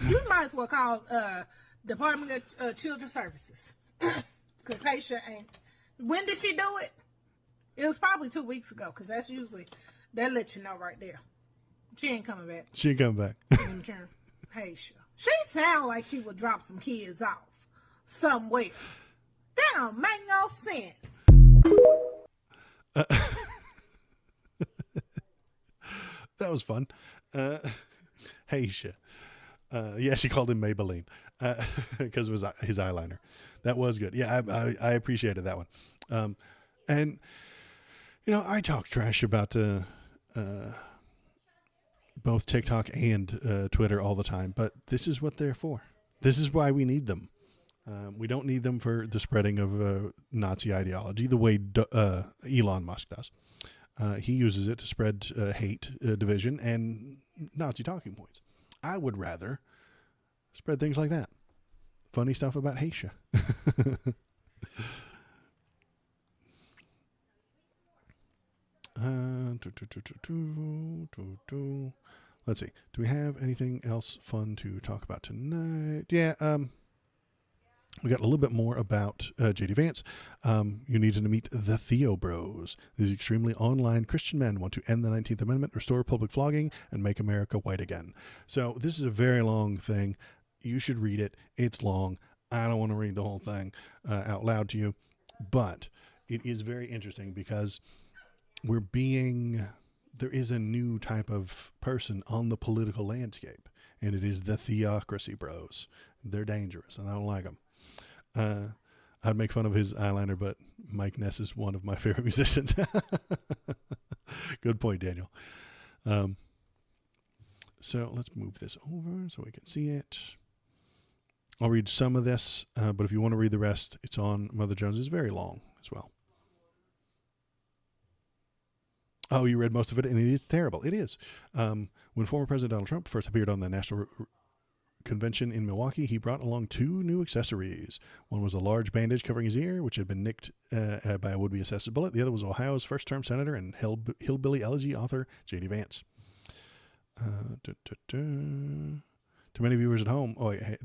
You might as well call Department of Children's Services. Because Haisha ain't. When did she do it? It was probably 2 weeks ago, because that's usually, that let you know right there. She ain't coming back.
She ain't coming back.
Haisha. She sound like she would drop some kids off somewhere. That don't make no sense.
That was fun. Haisha. Yeah, she called him Maybelline because it was his eyeliner. That was good. Yeah, I appreciated that one. And, you know, I talk trash about both TikTok and Twitter all the time, but this is what they're for. This is why we need them. We don't need them for the spreading of Nazi ideology the way Elon Musk does. He uses it to spread hate, division, and Nazi talking points. I would rather spread things like that. Funny stuff about Haisha. Let's see. Do we have anything else fun to talk about tonight? Yeah, we got a little bit more about J.D. Vance. You need to meet the Theo Bros. These extremely online Christian men want to end the 19th Amendment, restore public flogging, and make America white again. So this is a very long thing. You should read it. It's long. I don't want to read the whole thing out loud to you. But it is very interesting because there is a new type of person on the political landscape, and it is the Theocracy Bros. They're dangerous, and I don't like them. I'd make fun of his eyeliner, but Mike Ness is one of my favorite musicians. Good point, Daniel. So let's move this over so we can see it. I'll read some of this, but if you want to read the rest, it's on Mother Jones. It's very long as well. Oh, you read most of it, and it's terrible. It is. When former President Donald Trump first appeared on the National Convention in Milwaukee, he brought along 2 new accessories. One was a large bandage covering his ear, which had been nicked by a would-be assassin's bullet. The other was Ohio's first-term senator and hillbilly elegy author J.D. Vance. To many viewers at home,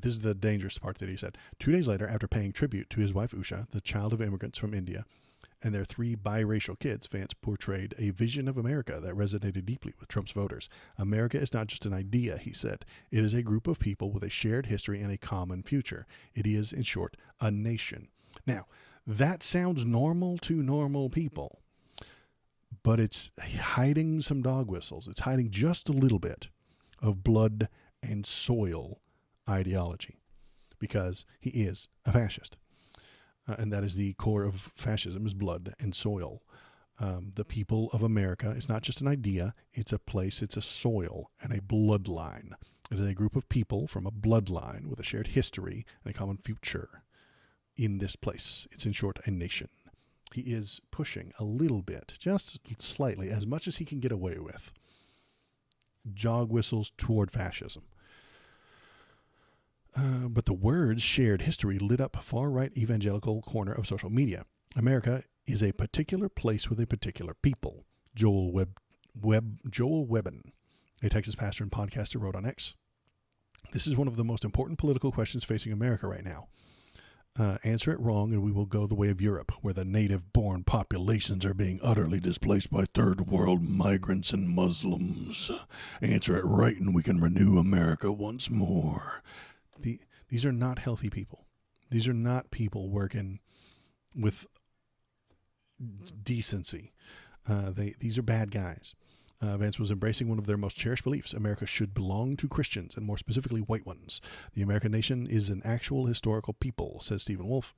this is the dangerous part that he said. 2 days later, after paying tribute to his wife Usha, the child of immigrants from India, and their 3 biracial kids, Vance portrayed a vision of America that resonated deeply with Trump's voters. America is not just an idea, he said. It is a group of people with a shared history and a common future. It is, in short, a nation. Now, that sounds normal to normal people, but it's hiding some dog whistles. It's hiding just a little bit of blood and soil ideology because he is a fascist. And that is the core of fascism, is blood and soil. The people of America is not just an idea, it's a place, it's a soil and a bloodline. It is a group of people from a bloodline with a shared history and a common future in this place. It's, in short, a nation. He is pushing a little bit, just slightly, as much as he can get away with, dog whistles toward fascism. But the words shared history lit up a far-right evangelical corner of social media. America is a particular place with a particular people. Joel Webbin, a Texas pastor and podcaster, wrote on X, "This is one of the most important political questions facing America right now. Answer it wrong and we will go the way of Europe, where the native-born populations are being utterly displaced by third-world migrants and Muslims. Answer it right and we can renew America once more." These are not healthy people. These are not people working with decency. These are bad guys. Vance was embracing one of their most cherished beliefs. America should belong to Christians, and more specifically, white ones. The American nation is an actual historical people, says Stephen Wolfe,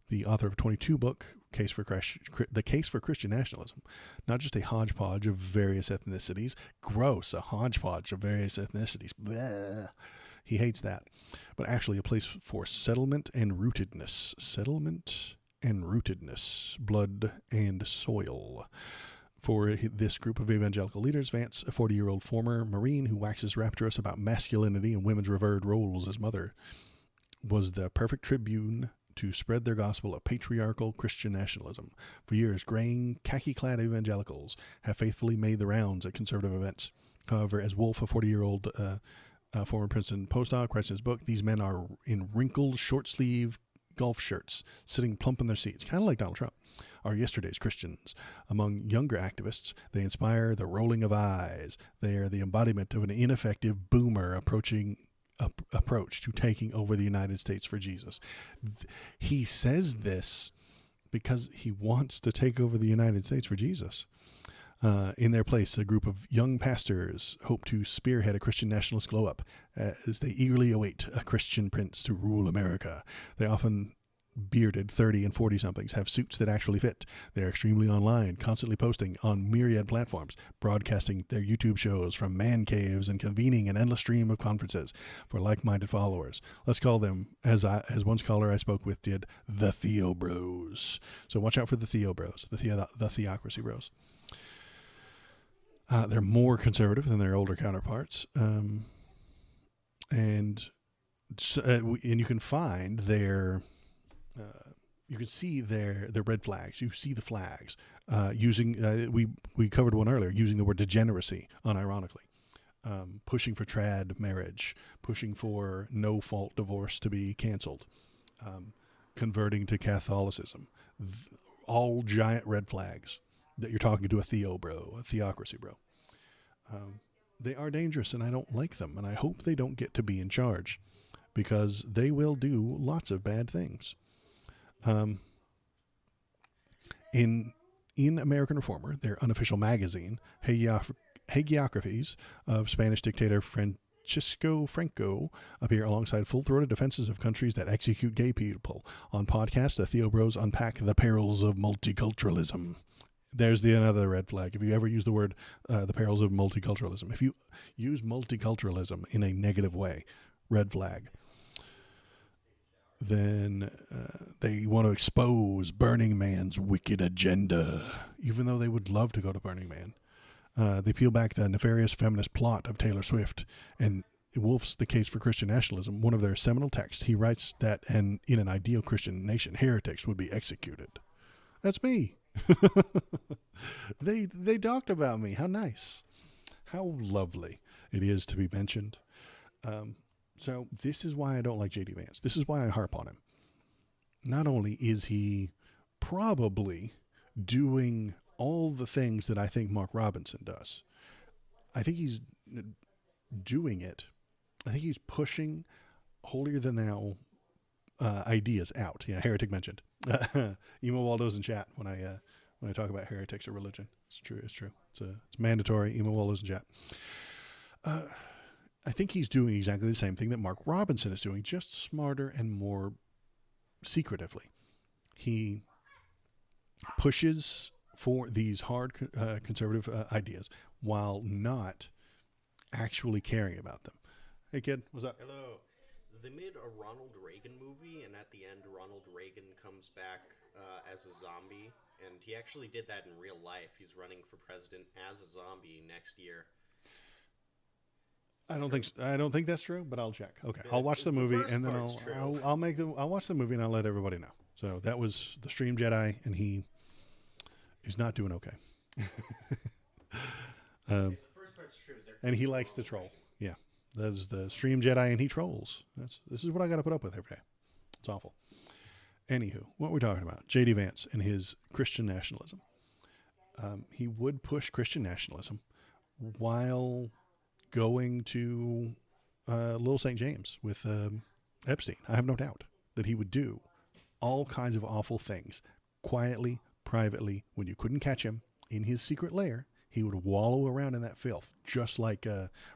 the author of a 22 book, The Case for Christian Nationalism. Not just a hodgepodge of various ethnicities. Gross, a hodgepodge of various ethnicities. Bleh. He hates that. But actually a place for settlement and rootedness. Settlement and rootedness. Blood and soil. For this group of evangelical leaders, Vance, a 40-year-old former Marine who waxes rapturous about masculinity and women's revered roles as mother, was the perfect tribune to spread their gospel of patriarchal Christian nationalism. For years, graying, khaki-clad evangelicals have faithfully made the rounds at conservative events. However, as Wolf, a 40-year-old former Princeton postdoc, writes in his book, these men are in wrinkled, short-sleeve golf shirts, sitting plump in their seats, kind of like Donald Trump, are yesterday's Christians. Among younger activists, they inspire the rolling of eyes. They are the embodiment of an ineffective boomer approach to taking over the United States for Jesus. He says this because he wants to take over the United States for Jesus. In their place, a group of young pastors hope to spearhead a Christian nationalist glow-up as they eagerly await a Christian prince to rule America. They often bearded 30 and 40-somethings have suits that actually fit. They're extremely online, constantly posting on myriad platforms, broadcasting their YouTube shows from man caves and convening an endless stream of conferences for like-minded followers. Let's call them, as one scholar I spoke with did, the Theo Bros. So watch out for the Theo Bros, the Theocracy Bros. They're more conservative than their older counterparts, and you can find their, you can see their red flags. You see the flags using. We covered one earlier, using the word degeneracy unironically, pushing for trad marriage, pushing for no fault divorce to be canceled, converting to Catholicism, all giant red flags. That you're talking to a Theo bro, a theocracy bro. They are dangerous, and I don't like them, and I hope they don't get to be in charge, because they will do lots of bad things. In American Reformer, their unofficial magazine, hagiographies of Spanish dictator Francisco Franco appear alongside full-throated defenses of countries that execute gay people. On podcasts, the Theo Bros unpack the perils of multiculturalism. There's another red flag. If you ever use the word, the perils of multiculturalism. If you use multiculturalism in a negative way, red flag. Then they want to expose Burning Man's wicked agenda, even though they would love to go to Burning Man. They peel back the nefarious feminist plot of Taylor Swift and Wolf's The Case for Christian Nationalism. One of their seminal texts, he writes that in an ideal Christian nation, heretics would be executed. That's me. They talked about me. How nice. How lovely it is to be mentioned. So this is why I don't like J.D. Vance. This is why I harp on him. Not only is he probably doing all the things that I think Mark Robinson does, I think he's doing it. I think he's pushing holier than thou ideas out. Yeah, heretic mentioned. Emo Waldo's in chat when I talk about heretics or religion. It's true. It's mandatory. Emo Waldo's in chat. I think he's doing exactly the same thing that Mark Robinson is doing, just smarter and more secretively. He pushes for these hard conservative ideas while not actually caring about them. Hey, kid, what's up?
Hello. They made a Ronald Reagan movie, and at the end, Ronald Reagan comes back as a zombie, and he actually did that in real life. He's running for president as a zombie next year.
I don't think that's true, but I'll check. Okay, I'll watch the movie
first
and then
part's true.
I'll watch the movie and I'll let everybody know. So that was the Stream Jedi, and he's not doing okay.
The first part's true.
And he likes to troll. Yeah, that's the Stream Jedi, and he trolls. This is what I got to put up with every day. It's awful. Anywho, what we're talking about, J.D. Vance and his Christian nationalism. He would push Christian nationalism while going to Little St. James with Epstein. I have no doubt that he would do all kinds of awful things quietly, privately, when you couldn't catch him in his secret lair. He would wallow around in that filth just like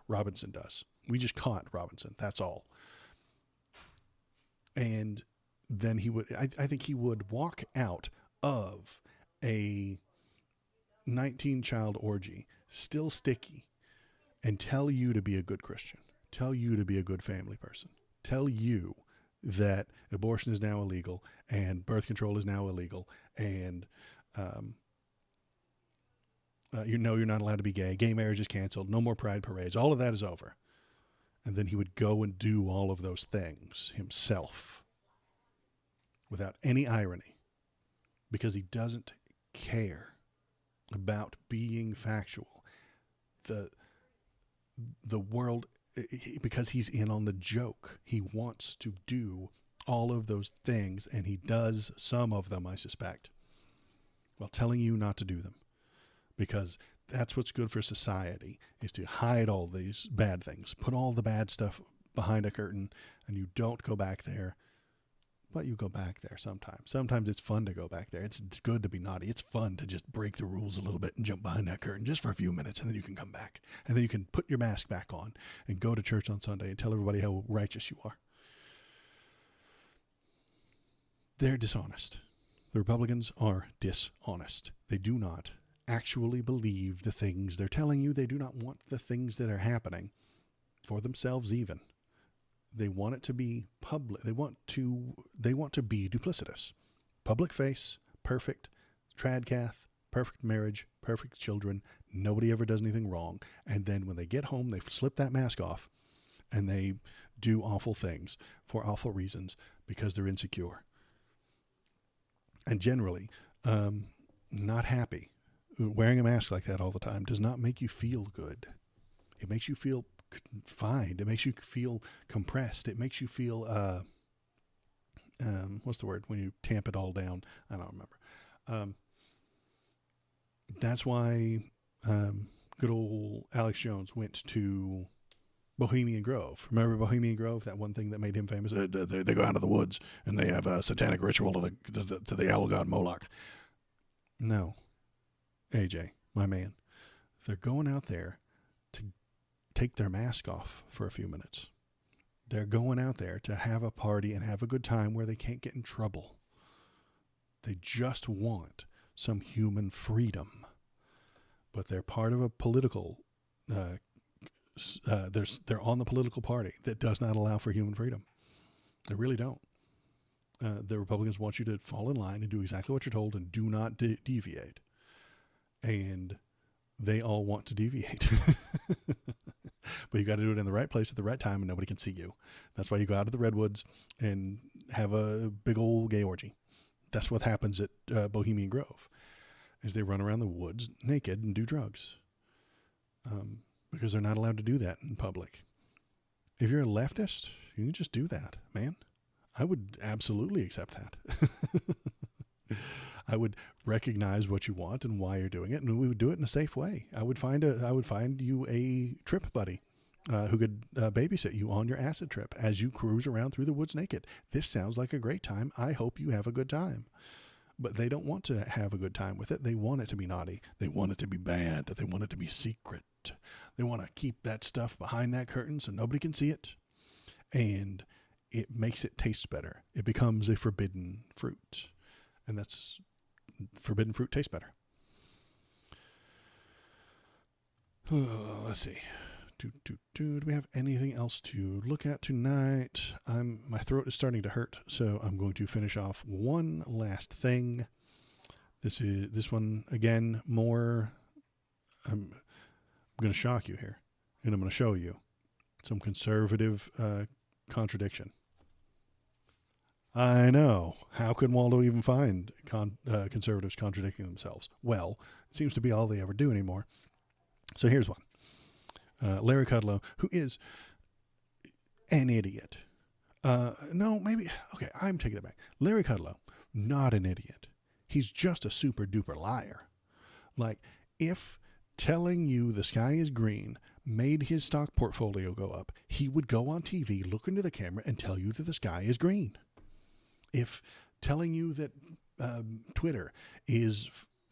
Robinson does. We just caught Robinson. That's all. And then he would, I think he would walk out of a 19-child orgy, still sticky, and tell you to be a good Christian, tell you to be a good family person, tell you that abortion is now illegal and birth control is now illegal, and you're not allowed to be gay. Gay marriage is canceled. No more pride parades. All of that is over. And then he would go and do all of those things himself without any irony, because he doesn't care about being factual. The world, because he's in on the joke. He wants to do all of those things, and he does some of them, I suspect, while telling you not to do them. Because that's what's good for society, is to hide all these bad things, put all the bad stuff behind a curtain, and you don't go back there. But you go back there sometimes. Sometimes it's fun to go back there. It's good to be naughty. It's fun to just break the rules a little bit and jump behind that curtain just for a few minutes, and then you can come back. And then you can put your mask back on and go to church on Sunday and tell everybody how righteous you are. They're dishonest. The Republicans are dishonest. They do not actually believe the things they're telling you. They do not want the things that are happening for themselves even. They want it to be public. They want to be duplicitous. Public face, perfect, tradcath, perfect marriage, perfect children. Nobody ever does anything wrong. And then when they get home, they slip that mask off and they do awful things for awful reasons because they're insecure. And generally, not happy. Wearing a mask like that all the time does not make you feel good. It makes you feel confined. It makes you feel compressed. It makes you feel, what's the word when you tamp it all down? I don't remember. That's why good old Alex Jones went to Bohemian Grove. Remember Bohemian Grove? That one thing that made him famous? They go out of the woods and they have a satanic ritual to the owl god Moloch. No. AJ, my man. They're going out there to take their mask off for a few minutes. They're going out there to have a party and have a good time where they can't get in trouble. They just want some human freedom. But they're part of a political, they're on the political party that does not allow for human freedom. They really don't. The Republicans want you to fall in line and do exactly what you're told and do not deviate. And they all want to deviate. But you got to do it in the right place at the right time, and nobody can see you. That's why you go out to the redwoods and have a big old gay orgy. That's what happens at Bohemian Grove, is they run around the woods naked and do drugs. Because they're not allowed to do that in public. If you're a leftist, you can just do that, man. I would absolutely accept that. I would recognize what you want and why you're doing it, and we would do it in a safe way. I would find you a trip buddy who could babysit you on your acid trip as you cruise around through the woods naked. This sounds like a great time. I hope you have a good time. But they don't want to have a good time with it. They want it to be naughty. They want it to be bad. They want it to be secret. They want to keep that stuff behind that curtain so nobody can see it. And it makes it taste better. It becomes a forbidden fruit. And that's forbidden fruit tastes better. Let's see. Do we have anything else to look at tonight? My throat is starting to hurt, so I'm going to finish off one last thing. This one again more. I'm going to shock you here, and I'm going to show you Some conservative contradiction. I know. How can Waldo even find conservatives contradicting themselves? Well, it seems to be all they ever do anymore. So here's one. Larry Kudlow, who is an idiot. No, maybe. Okay, I'm taking it back. Larry Kudlow, not an idiot. He's just a super duper liar. Like, if telling you the sky is green made his stock portfolio go up, he would go on TV, look into the camera, and tell you that the sky is green. If telling you that Twitter is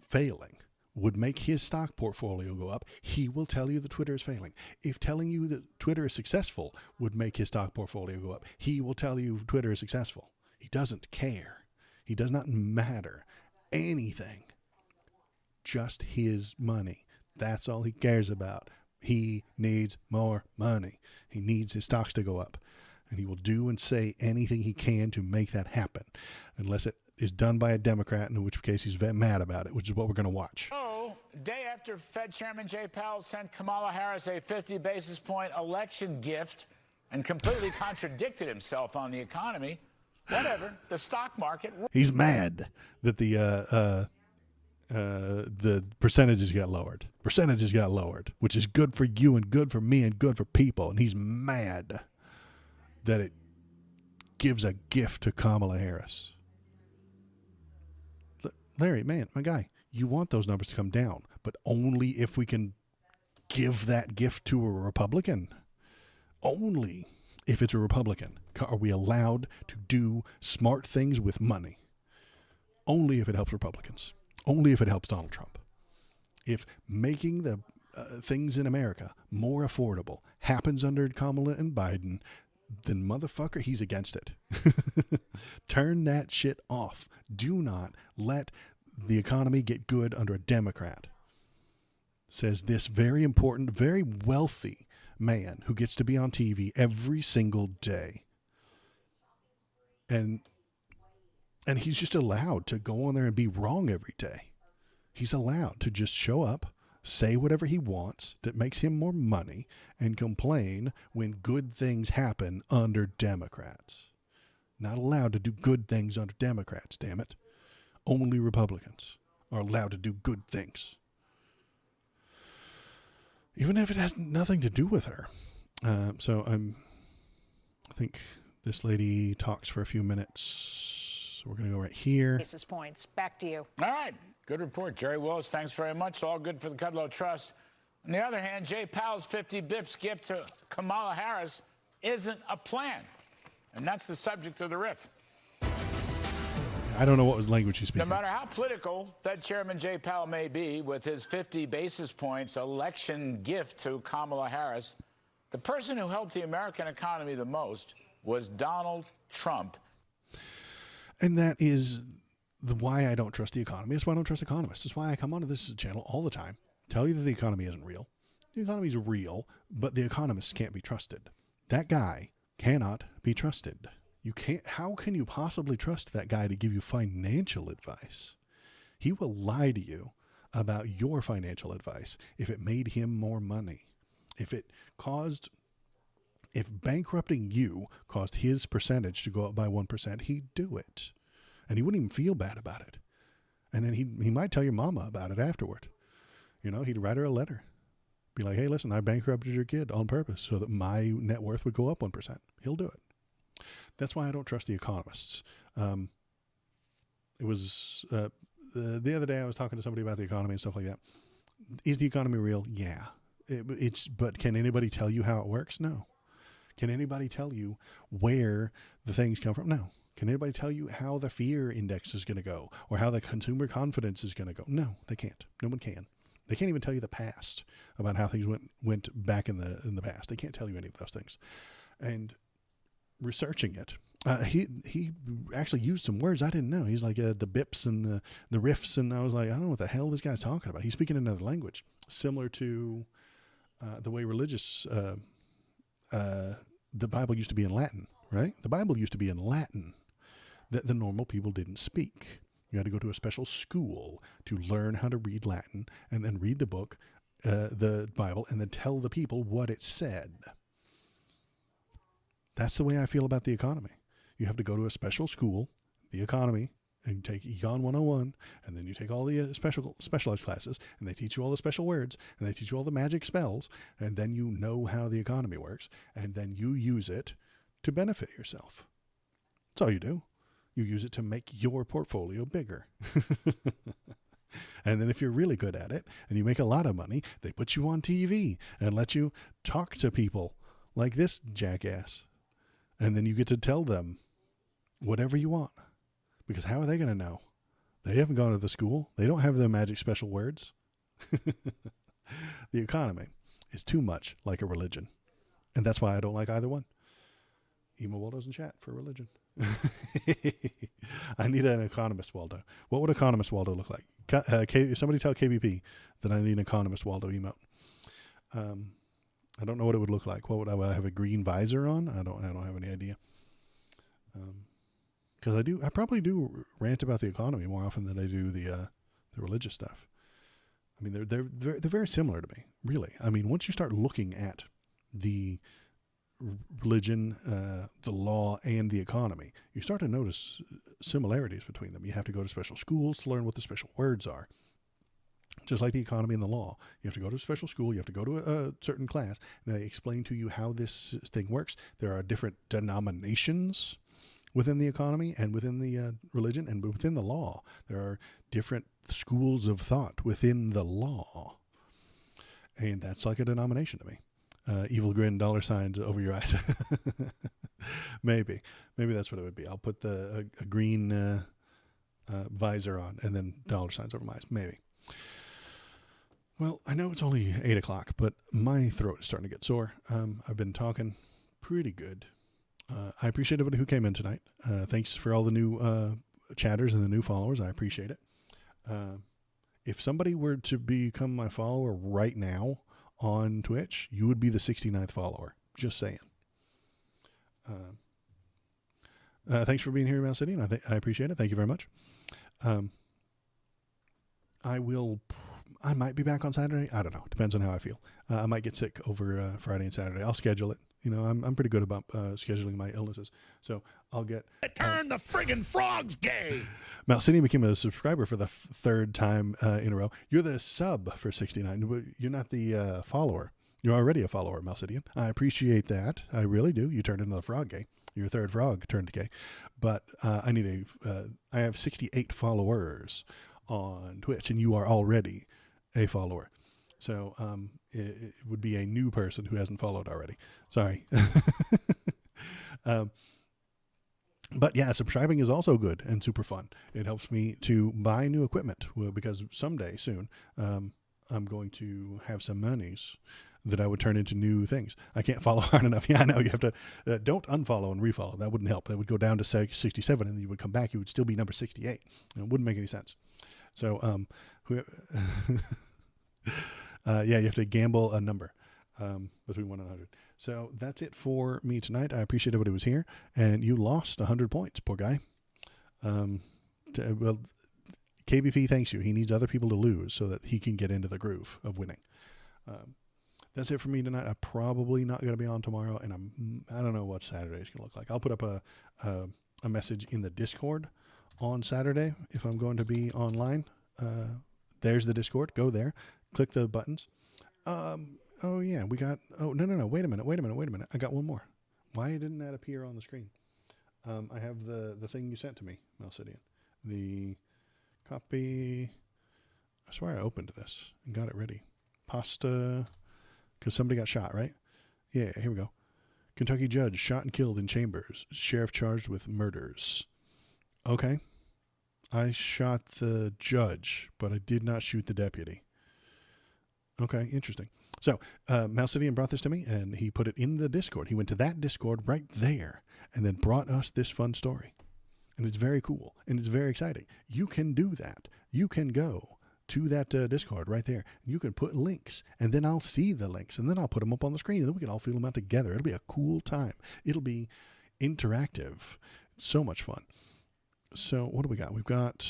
failing would make his stock portfolio go up, he will tell you that Twitter is failing. If telling you that Twitter is successful would make his stock portfolio go up, he will tell you Twitter is successful. He doesn't care. He does not matter anything. Just his money. That's all he cares about. He needs more money. He needs his stocks to go up. And he will do and say anything he can to make that happen, unless it is done by a Democrat, in which case he's mad about it, which is what we're going to watch.
Oh, day after Fed Chairman Jay Powell sent Kamala Harris a 50 basis point election gift and completely contradicted himself on the economy, whatever, the stock market.
He's mad that the percentages got lowered. Percentages got lowered, which is good for you and good for me and good for people. And he's mad that it gives a gift to Kamala Harris. Larry, man, my guy, you want those numbers to come down, but only if we can give that gift to a Republican. Only if it's a Republican are we allowed to do smart things with money. Only if it helps Republicans. Only if it helps Donald Trump. If making the things in America more affordable happens under Kamala and Biden, then motherfucker, he's against it. Turn that shit off. Do not let the economy get good under a Democrat. Says this very important, very wealthy man who gets to be on TV every single day. And he's just allowed to go on there and be wrong every day. He's allowed to just show up, say whatever he wants that makes him more money, and complain when good things happen under Democrats. Not allowed to do good things under Democrats, damn it. Only Republicans are allowed to do good things. Even if it has nothing to do with her. I think this lady talks for a few minutes. So we're going to go right here.
Basis points. Back to you.
All right. Good report, Jerry Willis. Thanks very much. All good for the Kudlow Trust. On the other hand, Jay Powell's 50 bips gift to Kamala Harris isn't a plan. And that's the subject of the riff.
I don't know what language he's speaking.
No matter how political Fed Chairman Jay Powell may be with his 50 basis points election gift to Kamala Harris, the person who helped the American economy the most was Donald Trump.
And that is why I don't trust the economy. That's why I don't trust economists. That's why I come onto this channel all the time, tell you that the economy isn't real. The economy is real, but the economists can't be trusted. That guy cannot be trusted. You can't. How can you possibly trust that guy to give you financial advice? He will lie to you about your financial advice if it made him more money. If bankrupting you caused his percentage to go up by 1%, he'd do it. And he wouldn't even feel bad about it. And then he might tell your mama about it afterward. You know, he'd write her a letter. Be like, hey, listen, I bankrupted your kid on purpose so that my net worth would go up 1%. He'll do it. That's why I don't trust the economists. It was the other day I was talking to somebody about the economy and stuff like that. Is the economy real? Yeah. But can anybody tell you how it works? No. Can anybody tell you where the things come from? No. Can anybody tell you how the fear index is going to go or how the consumer confidence is going to go? No, they can't. No one can. They can't even tell you the past about how things went back in the past. They can't tell you any of those things. And researching it, he actually used some words I didn't know. He's like the bips and the riffs, and I was like, I don't know what the hell this guy's talking about. He's speaking another language, similar to the way religious the Bible used to be in Latin, right? The Bible used to be in Latin that the normal people didn't speak. You had to go to a special school to learn how to read Latin and then read the book, the Bible, and then tell the people what it said. That's the way I feel about the economy. You have to go to a special school, the economy, and you take Econ 101, and then you take all the specialized classes, and they teach you all the special words, and they teach you all the magic spells, and then you know how the economy works, and then you use it to benefit yourself. That's all you do. You use it to make your portfolio bigger. And then if you're really good at it, and you make a lot of money, they put you on TV and let you talk to people like this jackass. And then you get to tell them whatever you want. Because how are they going to know? They haven't gone to the school. They don't have their magic special words. The economy is too much like a religion. And that's why I don't like either one. Emo Waldo's in chat for religion. I need an economist Waldo. What would economist Waldo look like? Somebody tell KBP that I need an economist Waldo emote. I don't know what it would look like. What would I have a green visor on? I don't have any idea. Because I probably do rant about the economy more often than I do the religious stuff. I mean, they're very similar to me, really. I mean, once you start looking at the religion, the law, and the economy, you start to notice similarities between them. You have to go to special schools to learn what the special words are. Just like the economy and the law. You have to go to a special school, you have to go to a certain class, and they explain to you how this thing works. There are different denominations within the economy and within the religion and within the law. There are different schools of thought within the law. And that's like a denomination to me. Evil grin, $ signs over your eyes. Maybe that's what it would be. I'll put a green visor on and then $ signs over my eyes. Maybe. Well, I know it's only 8 o'clock, but my throat is starting to get sore. I've been talking pretty good. I appreciate everybody who came in tonight. Thanks for all the new chatters and the new followers. I appreciate it. If somebody were to become my follower right now on Twitch, you would be the 69th follower. Just saying. Thanks for being here, Mouse City, and I appreciate it. Thank you very much. I might be back on Saturday. I don't know. Depends on how I feel. I might get sick over Friday and Saturday. I'll schedule it. You know, I'm pretty good about scheduling my illnesses. So I'll get...
Turn the friggin' frogs gay!
Malcini became a subscriber for the third time in a row. You're the sub for 69. You're not the follower. You're already a follower, Malcidian. I appreciate that. I really do. You turned into the frog gay. Your third frog turned gay. But I have 68 followers on Twitch, and you are already a follower. So it would be a new person who hasn't followed already. Sorry. But yeah, subscribing is also good and super fun. It helps me to buy new equipment because someday soon I'm going to have some monies that I would turn into new things. I can't follow hard enough. Yeah, I know. You have to don't unfollow and refollow. That wouldn't help. That would go down to 67 and then you would come back. You would still be number 68. And it wouldn't make any sense. So yeah, you have to gamble a number between 1 and 100. So that's it for me tonight. I appreciate everybody who was here, and you lost 100 points, poor guy. Well, KBP thanks you. He needs other people to lose so that he can get into the groove of winning. That's it for me tonight. I'm probably not going to be on tomorrow, and I don't know what Saturday is going to look like. I'll put up a message in the Discord on Saturday if I'm going to be online. There's the Discord. Go there. Click the buttons. Oh yeah, we got. Oh no. Wait a minute. I got one more. Why didn't that appear on the screen? I have the thing you sent to me, Malcidian. The copy. I swear I opened this and got it ready. Pasta, because somebody got shot, right? Yeah, here we go. Kentucky judge shot and killed in chambers. Sheriff charged with murders. Okay. I shot the judge, but I did not shoot the deputy. Okay, interesting. So, Malcidian brought this to me, and he put it in the Discord. He went to that Discord right there, and then brought us this fun story. And it's very cool, and it's very exciting. You can do that. You can go to that Discord right there. You can put links, and then I'll see the links, and then I'll put them up on the screen, and then we can all feel them out together. It'll be a cool time. It'll be interactive. It's so much fun. So what do we got? We've got,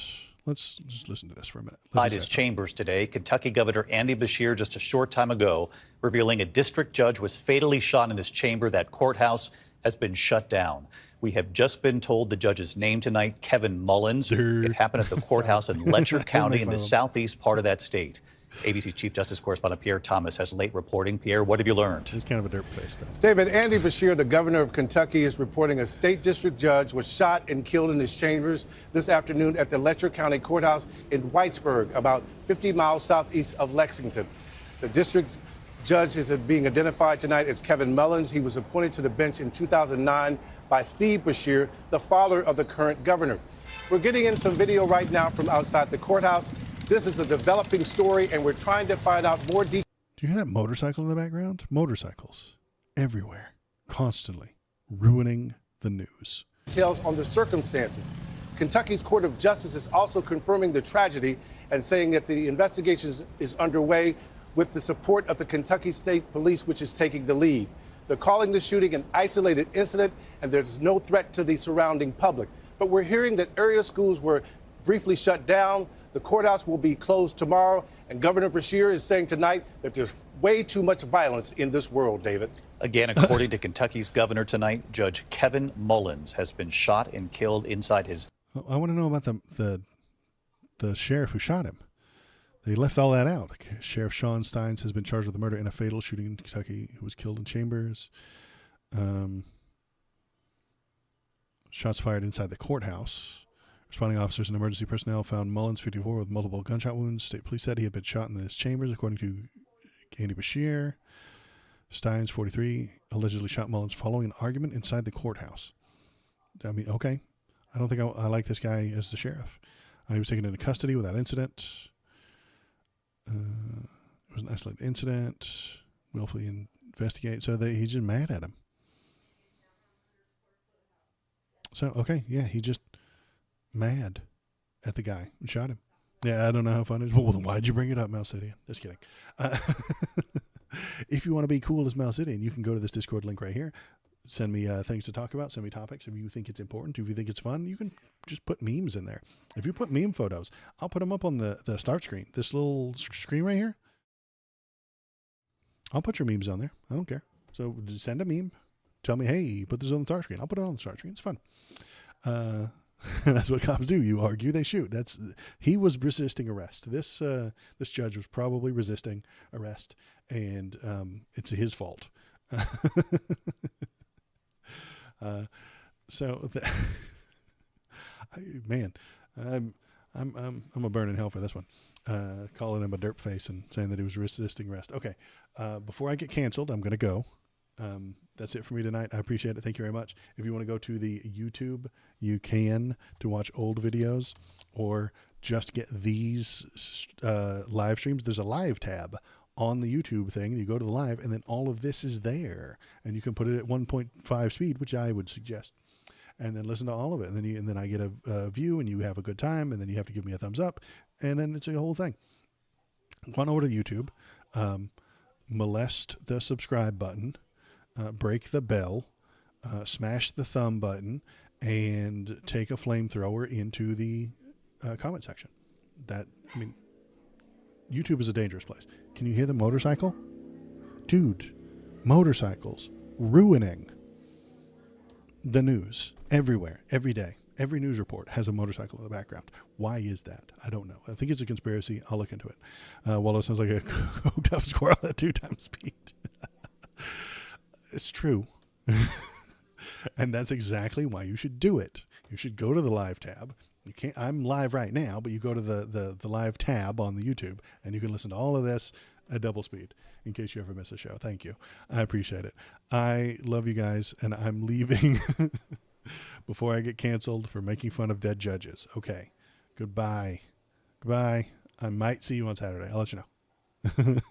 let's just listen to this for a minute.
Inside his chambers today, Kentucky Governor Andy Beshear just a short time ago revealing a district judge was fatally shot in his chamber, that courthouse has been shut down. We have just been told the judge's name tonight, Kevin Mullins. It happened at the courthouse in Letcher County in the southeast part of that state. ABC Chief Justice Correspondent Pierre Thomas has late reporting. Pierre, what have you learned?
It's kind of a dirt place, though.
David, Andy Beshear, the governor of Kentucky, is reporting a state district judge was shot and killed in his chambers this afternoon at the Letcher County Courthouse in Whitesburg, about 50 miles southeast of Lexington. The district judge is being identified tonight as Kevin Mullins. He was appointed to the bench in 2009 by Steve Beshear, the father of the current governor. We're getting in some video right now from outside the courthouse. This is a developing story, and we're trying to find out more details.
Do you hear that motorcycle in the background? Motorcycles everywhere, constantly ruining the news.
Details on the circumstances. Kentucky's Court of Justice is also confirming the tragedy and saying that the investigation is underway with the support of the Kentucky State Police, which is taking the lead. They're calling the shooting an isolated incident, and there's no threat to the surrounding public. But we're hearing that area schools were briefly shut down. The courthouse will be closed tomorrow, and Governor Beshear is saying tonight that there's way too much violence in this world, David.
Again, according to Kentucky's governor tonight, Judge Kevin Mullins has been shot and killed inside his...
I want to know about the sheriff who shot him. They left all that out. Sheriff Sean Steins has been charged with the murder in a fatal shooting in Kentucky, who was killed in chambers. Shots fired inside the courthouse. Responding officers and emergency personnel found Mullins, 54, with multiple gunshot wounds. State police said he had been shot in his chambers, according to Andy Beshear. Steins, 43, allegedly shot Mullins following an argument inside the courthouse. I mean, okay. I don't think I like this guy as the sheriff. He was taken into custody without incident. It was an isolated incident. Willfully investigate. So he's just mad at him. So, okay, yeah, he just mad at the guy and shot him. Yeah, I don't know how fun it is. Well, then why'd you bring it up, Mouse City? Just kidding. If you want to be cool as Mouse City, you can go to this Discord link right here. Send me things to talk about. Send me topics. If you think it's important, if you think it's fun, you can just put memes in there. If you put meme photos, I'll put them up on the start screen. This little screen right here. I'll put your memes on there. I don't care. So just send a meme. Tell me, hey, put this on the start screen. I'll put it on the start screen. It's fun. That's what cops do. You argue, they shoot. He was resisting arrest. This judge was probably resisting arrest, and it's his fault. Man, I'm a burn in hell for this one. Calling him a derp face and saying that he was resisting arrest. Okay, before I get canceled, I'm gonna go. That's it for me tonight. I appreciate it. Thank you very much. If you want to go to the YouTube, you can to watch old videos or just get these live streams. There's a live tab on the YouTube thing. You go to the live and then all of this is there and you can put it at 1.5 speed, which I would suggest, and then listen to all of it. And then I get a view and you have a good time, and then you have to give me a thumbs up, and then it's a whole thing. Go on over to YouTube, molest the subscribe button, break the bell, smash the thumb button, and take a flamethrower into the comment section. YouTube is a dangerous place. Can you hear the motorcycle? Dude, motorcycles ruining the news everywhere, every day. Every news report has a motorcycle in the background. Why is that? I don't know. I think it's a conspiracy. I'll look into it. Waldo sounds like a coked up squirrel at 2 times speed. It's true. And that's exactly why you should do it. You should go to the live tab. You can't. I'm live right now, but you go to the live tab on the YouTube, and you can listen to all of this at double speed in case you ever miss a show. Thank you. I appreciate it. I love you guys, and I'm leaving before I get canceled for making fun of dead judges. Okay. Goodbye. Goodbye. I might see you on Saturday. I'll let you know.